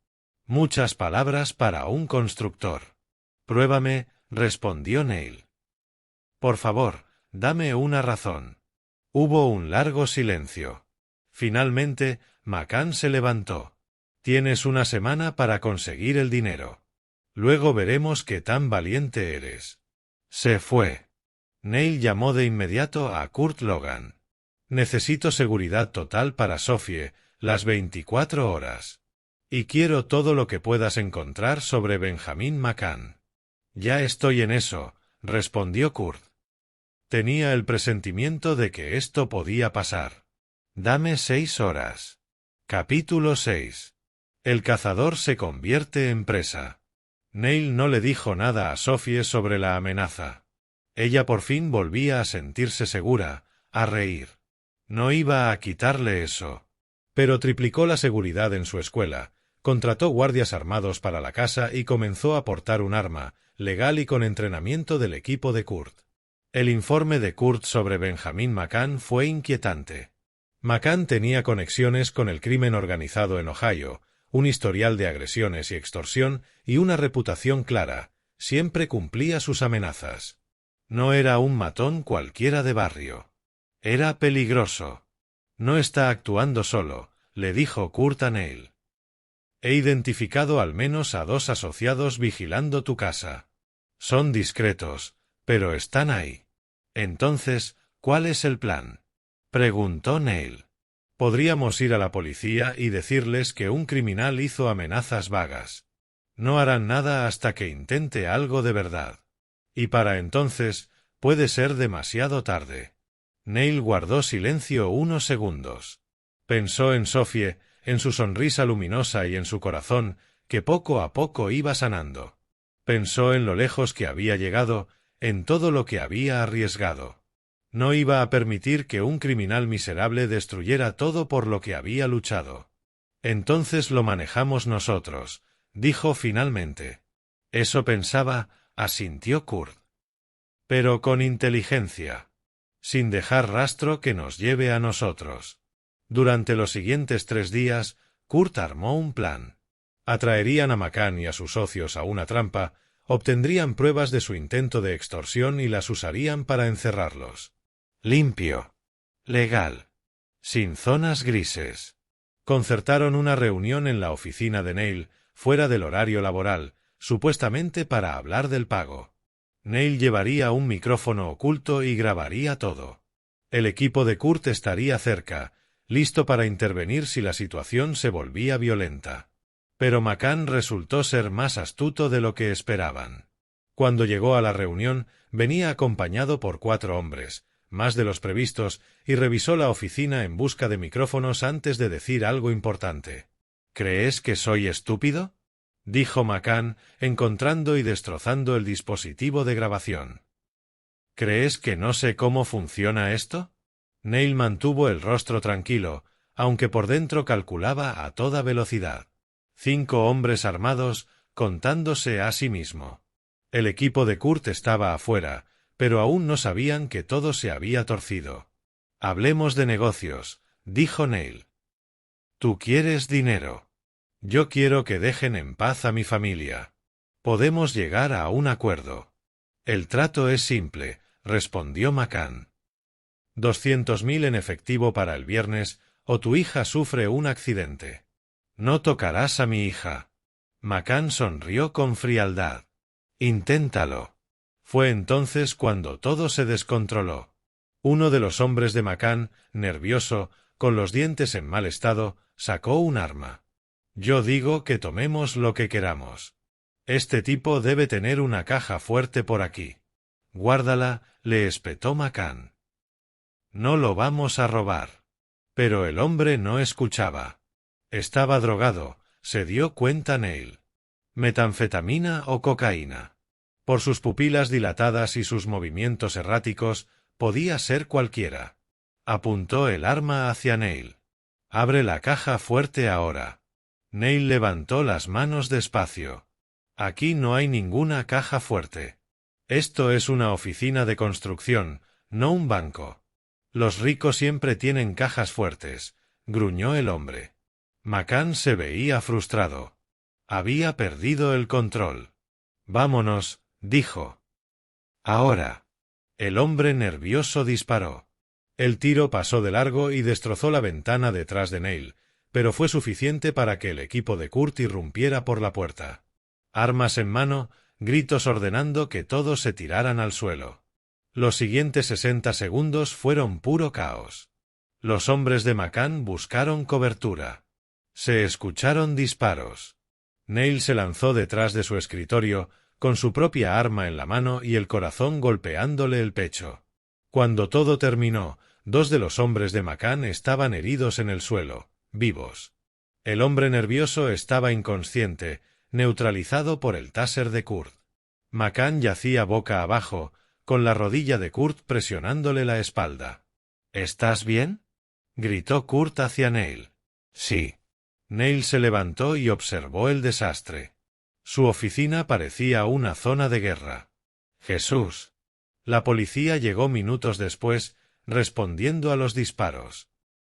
Muchas palabras para un constructor. Pruébame, respondió Neil. Por favor, dame una razón. Hubo un largo silencio. Finalmente, McCann se levantó. Tienes una semana para conseguir el dinero. Luego veremos qué tan valiente eres. Se fue. Neil llamó de inmediato a Kurt Logan. Necesito seguridad total para Sophie, las 24 horas. Y quiero todo lo que puedas encontrar sobre Benjamin McCann. Ya estoy en eso, respondió Kurt. Tenía el presentimiento de que esto podía pasar. Dame 6 horas. Capítulo 6. El cazador se convierte en presa. Neil no le dijo nada a Sophie sobre la amenaza. Ella por fin volvía a sentirse segura, a reír. No iba a quitarle eso. Pero triplicó la seguridad en su escuela, contrató guardias armados para la casa y comenzó a portar un arma, legal y con entrenamiento del equipo de Kurt. El informe de Kurt sobre Benjamin McCann fue inquietante. McCann tenía conexiones con el crimen organizado en Ohio, un historial de agresiones y extorsión y una reputación clara, siempre cumplía sus amenazas. No era un matón cualquiera de barrio. Era peligroso. No está actuando solo, le dijo Kurt a Neil. He identificado al menos a 2 asociados vigilando tu casa. Son discretos, pero están ahí. Entonces, ¿cuál es el plan? Preguntó Neil. Podríamos ir a la policía y decirles que un criminal hizo amenazas vagas. No harán nada hasta que intente algo de verdad. Y para entonces, puede ser demasiado tarde. Neil guardó silencio unos segundos. Pensó en Sophie, en su sonrisa luminosa y en su corazón, que poco a poco iba sanando. Pensó en lo lejos que había llegado, en todo lo que había arriesgado. No iba a permitir que un criminal miserable destruyera todo por lo que había luchado. Entonces lo manejamos nosotros, dijo finalmente. Eso pensaba, asintió Kurt. Pero con inteligencia. Sin dejar rastro que nos lleve a nosotros. Durante los siguientes 3 días, Kurt armó un plan. Atraerían a McCann y a sus socios a una trampa, obtendrían pruebas de su intento de extorsión y las usarían para encerrarlos. Limpio. Legal. Sin zonas grises. Concertaron una reunión en la oficina de Neil, fuera del horario laboral, supuestamente para hablar del pago. Neil llevaría un micrófono oculto y grabaría todo. El equipo de Kurt estaría cerca, listo para intervenir si la situación se volvía violenta. Pero McCann resultó ser más astuto de lo que esperaban. Cuando llegó a la reunión, venía acompañado por 4 hombres, más de los previstos, y revisó la oficina en busca de micrófonos antes de decir algo importante. ¿Crees que soy estúpido?, dijo McCann, encontrando y destrozando el dispositivo de grabación. ¿Crees que no sé cómo funciona esto? Neil mantuvo el rostro tranquilo, aunque por dentro calculaba a toda velocidad. 5 hombres armados, contándose a sí mismo. El equipo de Kurt estaba afuera, pero aún no sabían que todo se había torcido. Hablemos de negocios, dijo Neil. Tú quieres dinero. Yo quiero que dejen en paz a mi familia. Podemos llegar a un acuerdo. El trato es simple, respondió McCann. 200.000 en efectivo para el viernes, o tu hija sufre un accidente. No tocarás a mi hija. McCann sonrió con frialdad. Inténtalo. Fue entonces cuando todo se descontroló. Uno de los hombres de McCann, nervioso, con los dientes en mal estado, sacó un arma. Yo digo que tomemos lo que queramos. Este tipo debe tener una caja fuerte por aquí. Guárdala, le espetó McCann. No lo vamos a robar. Pero el hombre no escuchaba. Estaba drogado, se dio cuenta Neil. ¿Metanfetamina o cocaína? Por sus pupilas dilatadas y sus movimientos erráticos, podía ser cualquiera. Apuntó el arma hacia Neil. Abre la caja fuerte ahora. Neil levantó las manos despacio. Aquí no hay ninguna caja fuerte. Esto es una oficina de construcción, no un banco. Los ricos siempre tienen cajas fuertes, gruñó el hombre. McCann se veía frustrado. Había perdido el control. Vámonos, dijo. Ahora. El hombre nervioso disparó. El tiro pasó de largo y destrozó la ventana detrás de Neil, pero fue suficiente para que el equipo de Kurt irrumpiera por la puerta. Armas en mano, gritos ordenando que todos se tiraran al suelo. Los siguientes 60 segundos fueron puro caos. Los hombres de McCann buscaron cobertura. Se escucharon disparos. Neil se lanzó detrás de su escritorio, con su propia arma en la mano y el corazón golpeándole el pecho. Cuando todo terminó, 2 de los hombres de McCann estaban heridos en el suelo, vivos. El hombre nervioso estaba inconsciente, neutralizado por el taser de Kurt. McCann yacía boca abajo, con la rodilla de Kurt presionándole la espalda. ¿Estás bien?, gritó Kurt hacia Neil. Sí. Neil se levantó y observó el desastre. Su oficina parecía una zona de guerra. Jesús. La policía llegó minutos después, respondiendo a los disparos.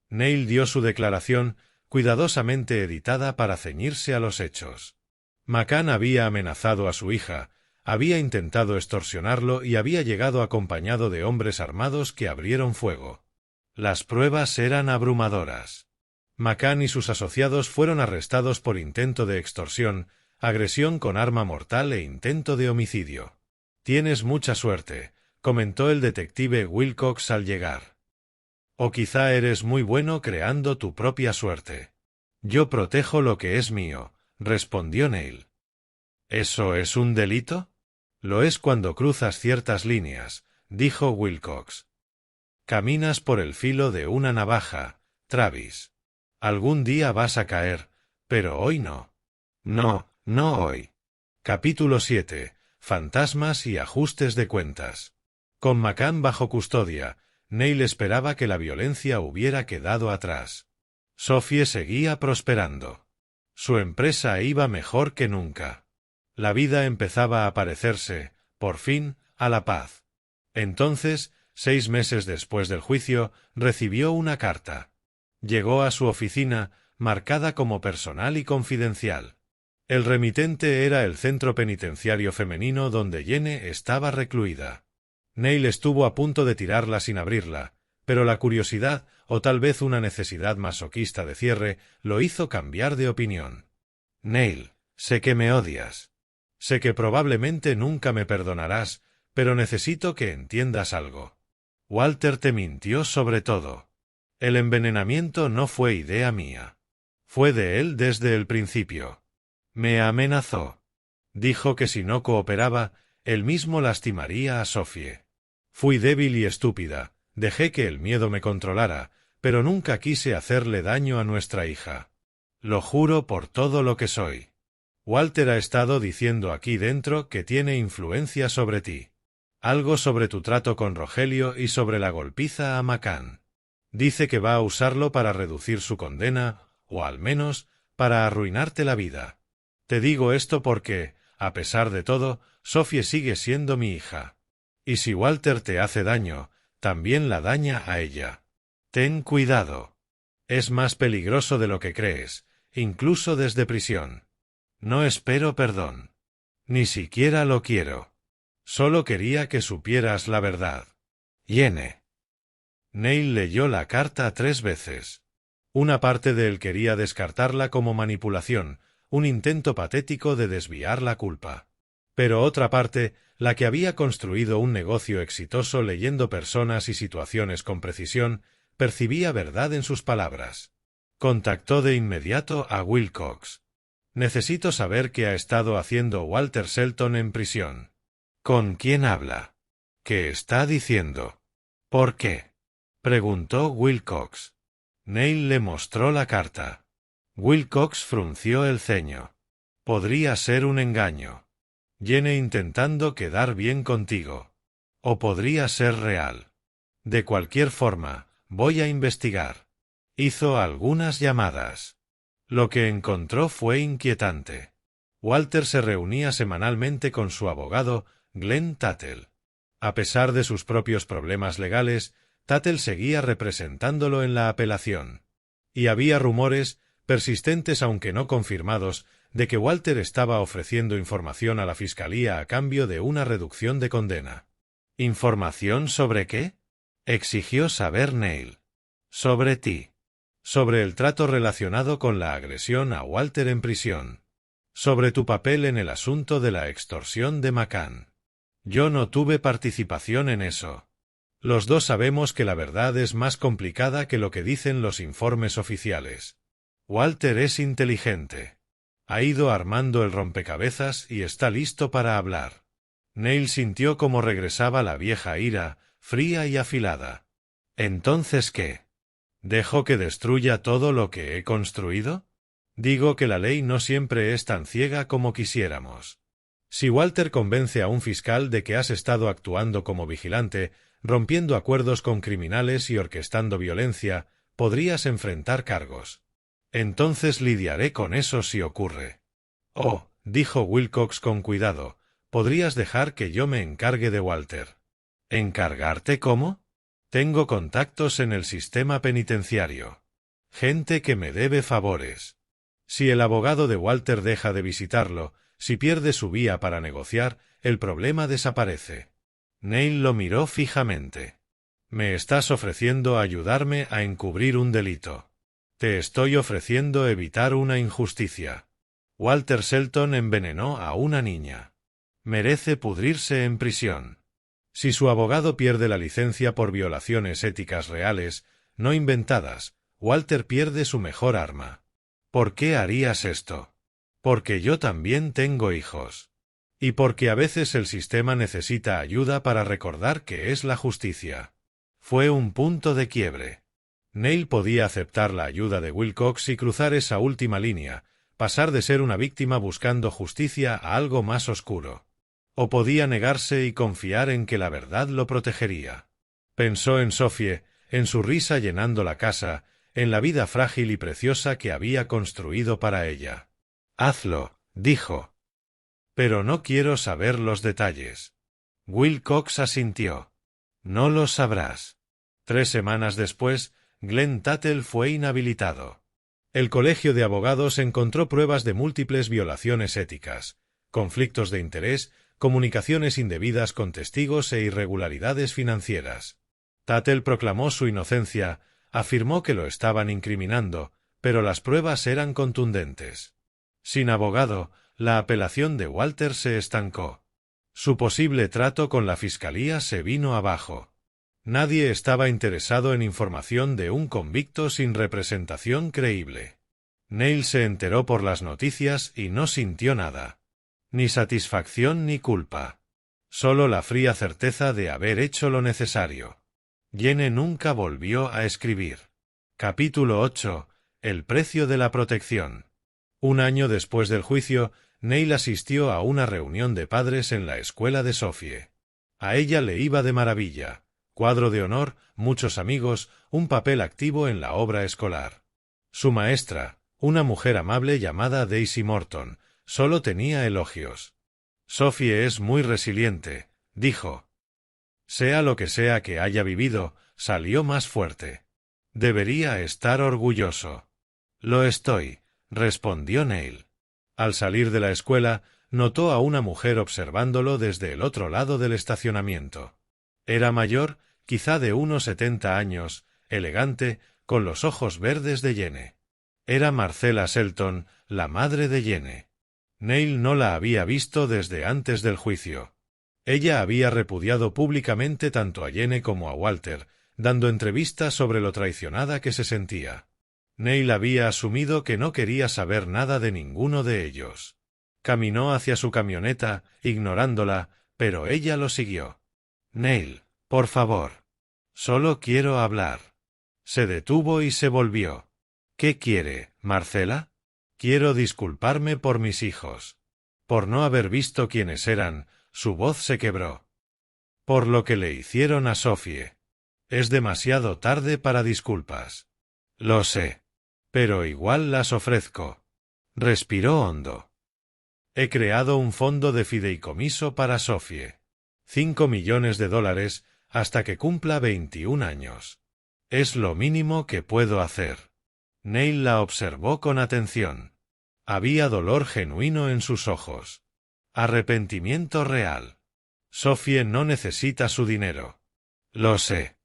Neil dio su declaración, cuidadosamente editada para ceñirse a los hechos. McCann había amenazado a su hija, había intentado extorsionarlo y había llegado acompañado de hombres armados que abrieron fuego. Las pruebas eran abrumadoras. McCann y sus asociados fueron arrestados por intento de extorsión, agresión con arma mortal e intento de homicidio. Tienes mucha suerte, comentó el detective Wilcox al llegar. O quizá eres muy bueno creando tu propia suerte. Yo protejo lo que es mío, respondió Neil. ¿Eso es un delito? Lo es cuando cruzas ciertas líneas, dijo Wilcox. Caminas por el filo de una navaja, Travis. Algún día vas a caer, pero hoy no. No, no hoy. Capítulo 7. Fantasmas y ajustes de cuentas. Con McCann bajo custodia, Neil esperaba que la violencia hubiera quedado atrás. Sophie seguía prosperando. Su empresa iba mejor que nunca. La vida empezaba a parecerse, por fin, a la paz. Entonces, 6 meses después del juicio, recibió una carta. Llegó a su oficina, marcada como personal y confidencial. El remitente era el centro penitenciario femenino donde Jenny estaba recluida. Neil estuvo a punto de tirarla sin abrirla, pero la curiosidad, o tal vez una necesidad masoquista de cierre, lo hizo cambiar de opinión. Neil, sé que me odias. Sé que probablemente nunca me perdonarás, pero necesito que entiendas algo. Walter te mintió sobre todo. El envenenamiento no fue idea mía. Fue de él desde el principio. Me amenazó. Dijo que si no cooperaba, él mismo lastimaría a Sophie. Fui débil y estúpida, dejé que el miedo me controlara, pero nunca quise hacerle daño a nuestra hija. Lo juro por todo lo que soy. Walter ha estado diciendo aquí dentro que tiene influencia sobre ti. Algo sobre tu trato con Rogelio y sobre la golpiza a McCann. Dice que va a usarlo para reducir su condena, o al menos, para arruinarte la vida. Te digo esto porque, a pesar de todo, Sophie sigue siendo mi hija. Y si Walter te hace daño, también la daña a ella. Ten cuidado. Es más peligroso de lo que crees, incluso desde prisión. No espero perdón. Ni siquiera lo quiero. Solo quería que supieras la verdad. Jenny. Neil leyó la carta 3 veces. Una parte de él quería descartarla como manipulación, un intento patético de desviar la culpa. Pero otra parte, la que había construido un negocio exitoso leyendo personas y situaciones con precisión, percibía verdad en sus palabras. Contactó de inmediato a Wilcox. Necesito saber qué ha estado haciendo Walter Shelton en prisión. ¿Con quién habla? ¿Qué está diciendo? ¿Por qué? Preguntó Wilcox. Neil le mostró la carta. Wilcox frunció el ceño. Podría ser un engaño. Jenny intentando quedar bien contigo. O podría ser real. De cualquier forma, voy a investigar. Hizo algunas llamadas. Lo que encontró fue inquietante. Walter se reunía semanalmente con su abogado, Glenn Tuttle. A pesar de sus propios problemas legales, Tuttle seguía representándolo en la apelación. Y había rumores, persistentes aunque no confirmados, de que Walter estaba ofreciendo información a la fiscalía a cambio de una reducción de condena. ¿Información sobre qué?, exigió saber Neil. Sobre ti. Sobre el trato relacionado con la agresión a Walter en prisión. Sobre tu papel en el asunto de la extorsión de McCann. Yo no tuve participación en eso. Los dos sabemos que la verdad es más complicada que lo que dicen los informes oficiales. Walter es inteligente. Ha ido armando el rompecabezas y está listo para hablar. Neil sintió cómo regresaba la vieja ira, fría y afilada. ¿Entonces qué? ¿Dejo que destruya todo lo que he construido? Digo que la ley no siempre es tan ciega como quisiéramos. Si Walter convence a un fiscal de que has estado actuando como vigilante, rompiendo acuerdos con criminales y orquestando violencia, podrías enfrentar cargos. Entonces lidiaré con eso si ocurre. Oh, dijo Wilcox con cuidado, ¿podrías dejar que yo me encargue de Walter? ¿Encargarte cómo? Tengo contactos en el sistema penitenciario. Gente que me debe favores. Si el abogado de Walter deja de visitarlo, si pierde su vía para negociar, el problema desaparece. Neil lo miró fijamente. Me estás ofreciendo ayudarme a encubrir un delito. Te estoy ofreciendo evitar una injusticia. Walter Shelton envenenó a una niña. Merece pudrirse en prisión. Si su abogado pierde la licencia por violaciones éticas reales, no inventadas, Walter pierde su mejor arma. ¿Por qué harías esto? Porque yo también tengo hijos. Y porque a veces el sistema necesita ayuda para recordar que es la justicia. Fue un punto de quiebre. Neil podía aceptar la ayuda de Wilcox y cruzar esa última línea, pasar de ser una víctima buscando justicia a algo más oscuro. O podía negarse y confiar en que la verdad lo protegería. Pensó en Sophie, en su risa llenando la casa, en la vida frágil y preciosa que había construido para ella. Hazlo, dijo. Pero no quiero saber los detalles. Wilcox asintió. No los sabrás. 3 semanas después, Glenn Tuttle fue inhabilitado. El Colegio de Abogados encontró pruebas de múltiples violaciones éticas, conflictos de interés, comunicaciones indebidas con testigos e irregularidades financieras. Tuttle proclamó su inocencia, afirmó que lo estaban incriminando, pero las pruebas eran contundentes. Sin abogado, la apelación de Walter se estancó. Su posible trato con la fiscalía se vino abajo. Nadie estaba interesado en información de un convicto sin representación creíble. Neil se enteró por las noticias y no sintió nada. Ni satisfacción ni culpa. Solo la fría certeza de haber hecho lo necesario. Jene nunca volvió a escribir. Capítulo 8. El precio de la protección. Un año después del juicio, Neil asistió a una reunión de padres en la escuela de Sophie. A ella le iba de maravilla. Cuadro de honor, muchos amigos, un papel activo en la obra escolar. Su maestra, una mujer amable llamada Daisy Morton, solo tenía elogios. Sophie es muy resiliente, dijo. Sea lo que sea que haya vivido, salió más fuerte. Debería estar orgulloso. Lo estoy, respondió Neil. Al salir de la escuela, notó a una mujer observándolo desde el otro lado del estacionamiento. Era mayor, quizá de unos 70 años, elegante, con los ojos verdes de Jene. Era Marcella Shelton, la madre de Jene. Neil no la había visto desde antes del juicio. Ella había repudiado públicamente tanto a Jene como a Walter, dando entrevistas sobre lo traicionada que se sentía. Neil había asumido que no quería saber nada de ninguno de ellos. Caminó hacia su camioneta, ignorándola, pero ella lo siguió. Neil, por favor. Solo quiero hablar. Se detuvo y se volvió. ¿Qué quiere, Marcella? Quiero disculparme por mis hijos. Por no haber visto quiénes eran, su voz se quebró. Por lo que le hicieron a Sophie. Es demasiado tarde para disculpas. Lo sé. Pero igual las ofrezco. Respiró hondo. He creado un fondo de fideicomiso para Sophie. $5 millones, hasta que cumpla 21 años. Es lo mínimo que puedo hacer. Neil la observó con atención. Había dolor genuino en sus ojos. Arrepentimiento real. Sophie no necesita su dinero. Lo sé.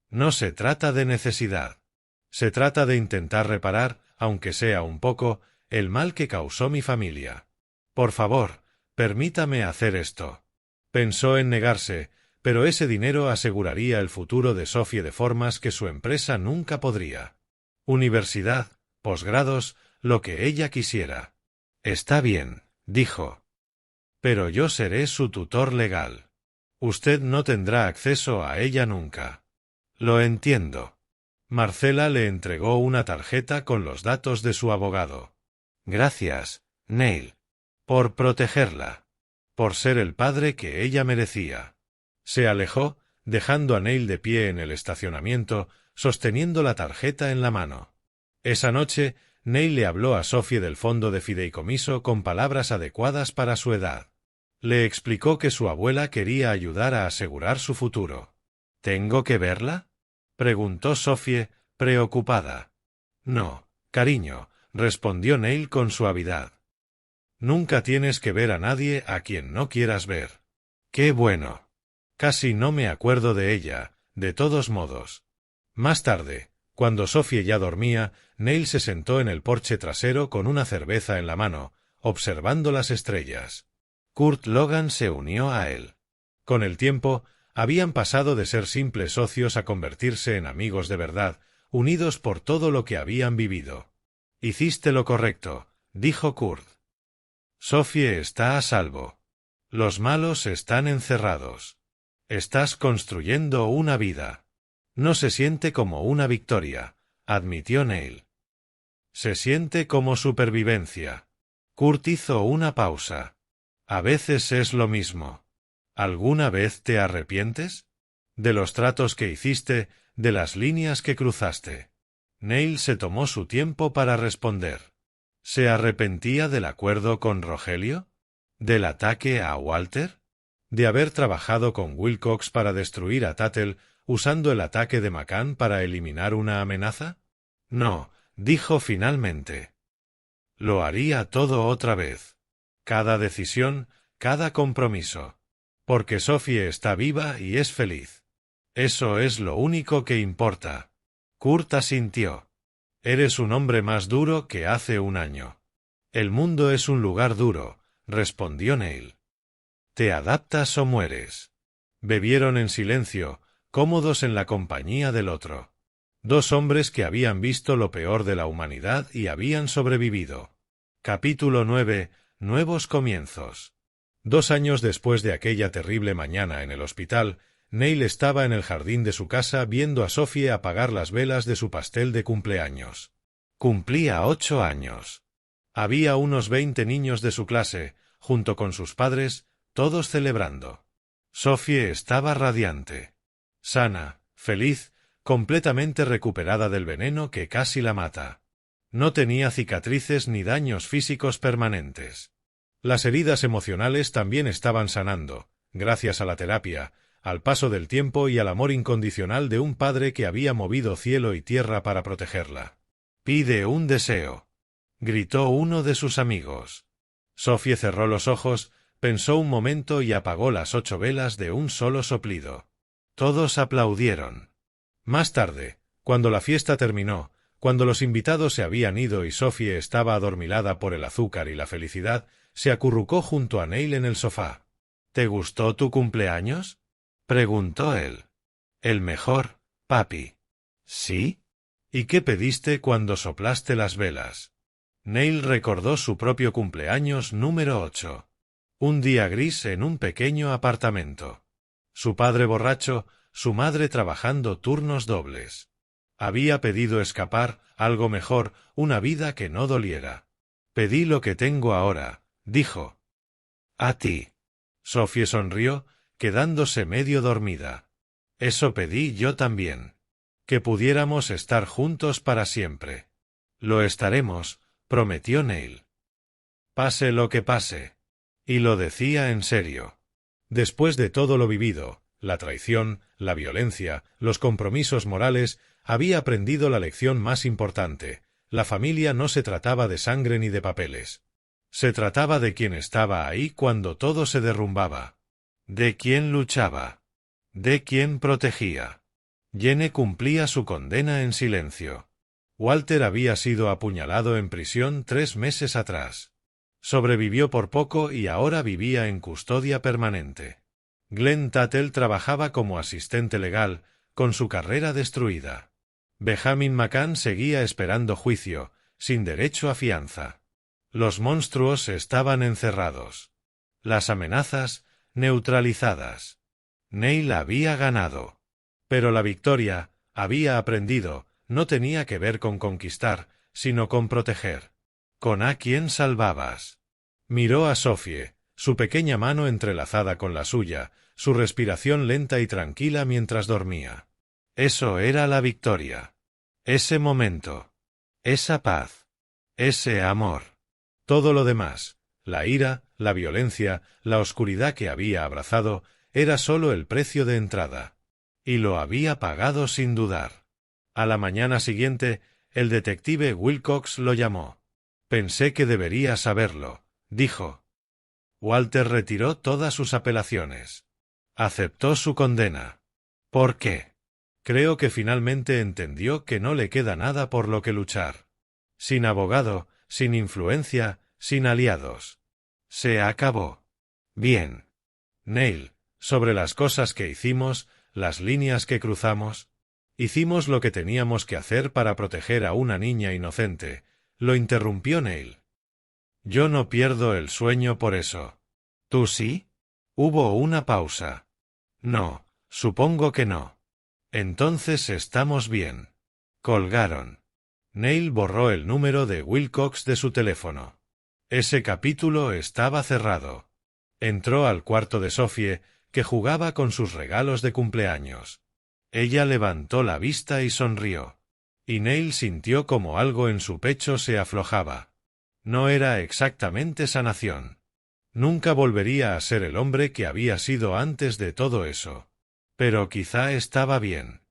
No se trata de necesidad. Se trata de intentar reparar, aunque sea un poco, el mal que causó mi familia. Por favor, permítame hacer esto. Pensó en negarse, pero ese dinero aseguraría el futuro de Sophie de formas que su empresa nunca podría. Universidad, posgrados, lo que ella quisiera. Está bien, dijo. Pero yo seré su tutor legal. Usted no tendrá acceso a ella nunca. Lo entiendo. Marcela le entregó una tarjeta con los datos de su abogado. Gracias, Neil. Por protegerla. Por ser el padre que ella merecía. Se alejó, dejando a Neil de pie en el estacionamiento, sosteniendo la tarjeta en la mano. Esa noche, Neil le habló a Sophie del fondo de fideicomiso con palabras adecuadas para su edad. Le explicó que su abuela quería ayudar a asegurar su futuro. ¿Tengo que verla?, preguntó Sophie, preocupada. No, cariño, respondió Neil con suavidad. Nunca tienes que ver a nadie a quien no quieras ver. ¡Qué bueno! Casi no me acuerdo de ella, de todos modos. Más tarde, cuando Sophie ya dormía, Neil se sentó en el porche trasero con una cerveza en la mano, observando las estrellas. Kurt Logan se unió a él. Con el tiempo, habían pasado de ser simples socios a convertirse en amigos de verdad, unidos por todo lo que habían vivido. Hiciste lo correcto, dijo Kurt. Sophie está a salvo. Los malos están encerrados. Estás construyendo una vida. No se siente como una victoria, admitió Neil. Se siente como supervivencia. Kurt hizo una pausa. A veces es lo mismo. ¿Alguna vez te arrepientes? De los tratos que hiciste, de las líneas que cruzaste. Neil se tomó su tiempo para responder. ¿Se arrepentía del acuerdo con Rogelio? ¿Del ataque a Walter? ¿De haber trabajado con Wilcox para destruir a Tuttle usando el ataque de McCann para eliminar una amenaza? No, dijo finalmente. Lo haría todo otra vez. Cada decisión, cada compromiso. Porque Sophie está viva y es feliz. Eso es lo único que importa. Kurt asintió. Eres un hombre más duro que hace un año. El mundo es un lugar duro, respondió Neil. Te adaptas o mueres. Bebieron en silencio, cómodos en la compañía del otro. Dos hombres que habían visto lo peor de la humanidad y habían sobrevivido. Capítulo 9. Nuevos comienzos. 2 años después de aquella terrible mañana en el hospital, Neil estaba en el jardín de su casa viendo a Sophie apagar las velas de su pastel de cumpleaños. Cumplía 8 años. Había unos 20 niños de su clase, junto con sus padres, todos celebrando. Sophie estaba radiante. Sana, feliz, completamente recuperada del veneno que casi la mata. No tenía cicatrices ni daños físicos permanentes. Las heridas emocionales también estaban sanando, gracias a la terapia, al paso del tiempo y al amor incondicional de un padre que había movido cielo y tierra para protegerla. «Pide un deseo», gritó uno de sus amigos. Sophie cerró los ojos, pensó un momento y apagó las 8 velas de un solo soplido. Todos aplaudieron. Más tarde, cuando la fiesta terminó, cuando los invitados se habían ido y Sophie estaba adormilada por el azúcar y la felicidad, se acurrucó junto a Neil en el sofá. «¿Te gustó tu cumpleaños?», preguntó él. «El mejor, papi». «¿Sí? ¿Y qué pediste cuando soplaste las velas?». Neil recordó su propio cumpleaños número 8. Un día gris en un pequeño apartamento. Su padre borracho, su madre trabajando turnos dobles. Había pedido escapar, algo mejor, una vida que no doliera. «Pedí lo que tengo ahora», dijo. «¿A ti?». Sophie sonrió, quedándose medio dormida. «Eso pedí yo también. Que pudiéramos estar juntos para siempre». «Lo estaremos», prometió Neil. «Pase lo que pase». Y lo decía en serio. Después de todo lo vivido, La traición, la violencia, los compromisos morales, había aprendido la lección más importante. La familia no se trataba de sangre ni de papeles. Se trataba de quien estaba ahí cuando todo se derrumbaba. De quien luchaba. De quien protegía. Jenny cumplía su condena en silencio. Walter había sido apuñalado en prisión 3 meses atrás. Sobrevivió por poco y ahora vivía en custodia permanente. Glenn Tuttle trabajaba como asistente legal, con su carrera destruida. Benjamin McCann seguía esperando juicio, sin derecho a fianza. Los monstruos estaban encerrados. Las amenazas, neutralizadas. Neil había ganado. Pero la victoria, había aprendido, no tenía que ver con conquistar, sino con proteger. ¿Con a quién salvabas? Miró a Sophie, su pequeña mano entrelazada con la suya, su respiración lenta y tranquila mientras dormía. Eso era la victoria. Ese momento. Esa paz. Ese amor. Todo lo demás, la ira, la violencia, la oscuridad que había abrazado, era solo el precio de entrada. Y lo había pagado sin dudar. A la mañana siguiente, el detective Wilcox lo llamó. Pensé que debería saberlo, dijo. Walter retiró todas sus apelaciones. Aceptó su condena. ¿Por qué? Creo que finalmente entendió que no le queda nada por lo que luchar. Sin abogado, sin influencia, sin aliados. Se acabó. Bien. Neil, sobre las cosas que hicimos, las líneas que cruzamos, hicimos lo que teníamos que hacer para proteger a una niña inocente, lo interrumpió Neil. Yo no pierdo el sueño por eso. ¿Tú sí? Hubo una pausa. No, supongo que no. Entonces estamos bien. Colgaron. Neil borró el número de Wilcox de su teléfono. Ese capítulo estaba cerrado. Entró al cuarto de Sophie, que jugaba con sus regalos de cumpleaños. Ella levantó la vista y sonrió. Y Neil sintió como algo en su pecho se aflojaba. No era exactamente sanación. Nunca volvería a ser el hombre que había sido antes de todo eso. Pero quizá estaba bien.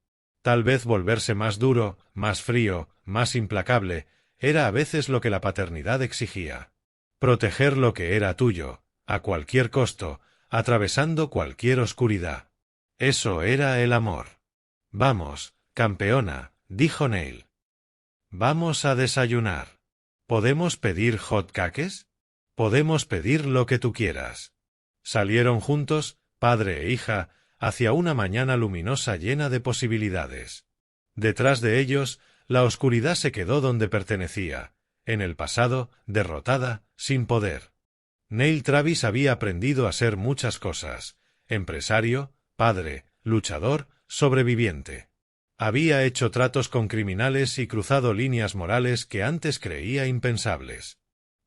Tal vez volverse más duro, más frío, más implacable, era a veces lo que la paternidad exigía. Proteger lo que era tuyo, a cualquier costo, atravesando cualquier oscuridad. Eso era el amor. Vamos, campeona, dijo Neil. Vamos a desayunar. ¿Podemos pedir hot cakes? Podemos pedir lo que tú quieras. Salieron juntos, padre e hija, hacia una mañana luminosa llena de posibilidades. Detrás de ellos, la oscuridad se quedó donde pertenecía, en el pasado, derrotada, sin poder. Neil Travis había aprendido a ser muchas cosas: empresario, padre, luchador, sobreviviente. Había hecho tratos con criminales y cruzado líneas morales que antes creía impensables.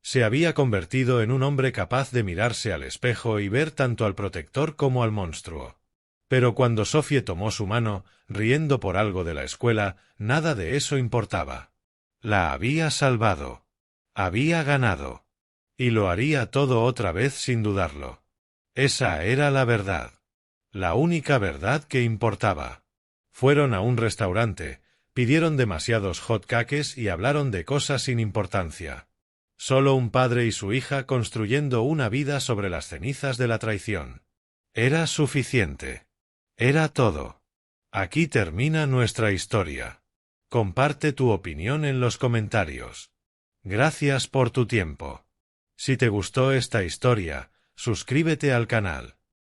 Se había convertido en un hombre capaz de mirarse al espejo y ver tanto al protector como al monstruo. Pero cuando Sophie tomó su mano, riendo por algo de la escuela, nada de eso importaba. La había salvado. Había ganado. Y lo haría todo otra vez sin dudarlo. Esa era la verdad. La única verdad que importaba. Fueron a un restaurante, pidieron demasiados hot cakes y hablaron de cosas sin importancia. Solo un padre y su hija construyendo una vida sobre las cenizas de la traición. Era suficiente. Era todo. Aquí termina nuestra historia. Comparte tu opinión en los comentarios. Gracias por tu tiempo. Si te gustó esta historia, suscríbete al canal.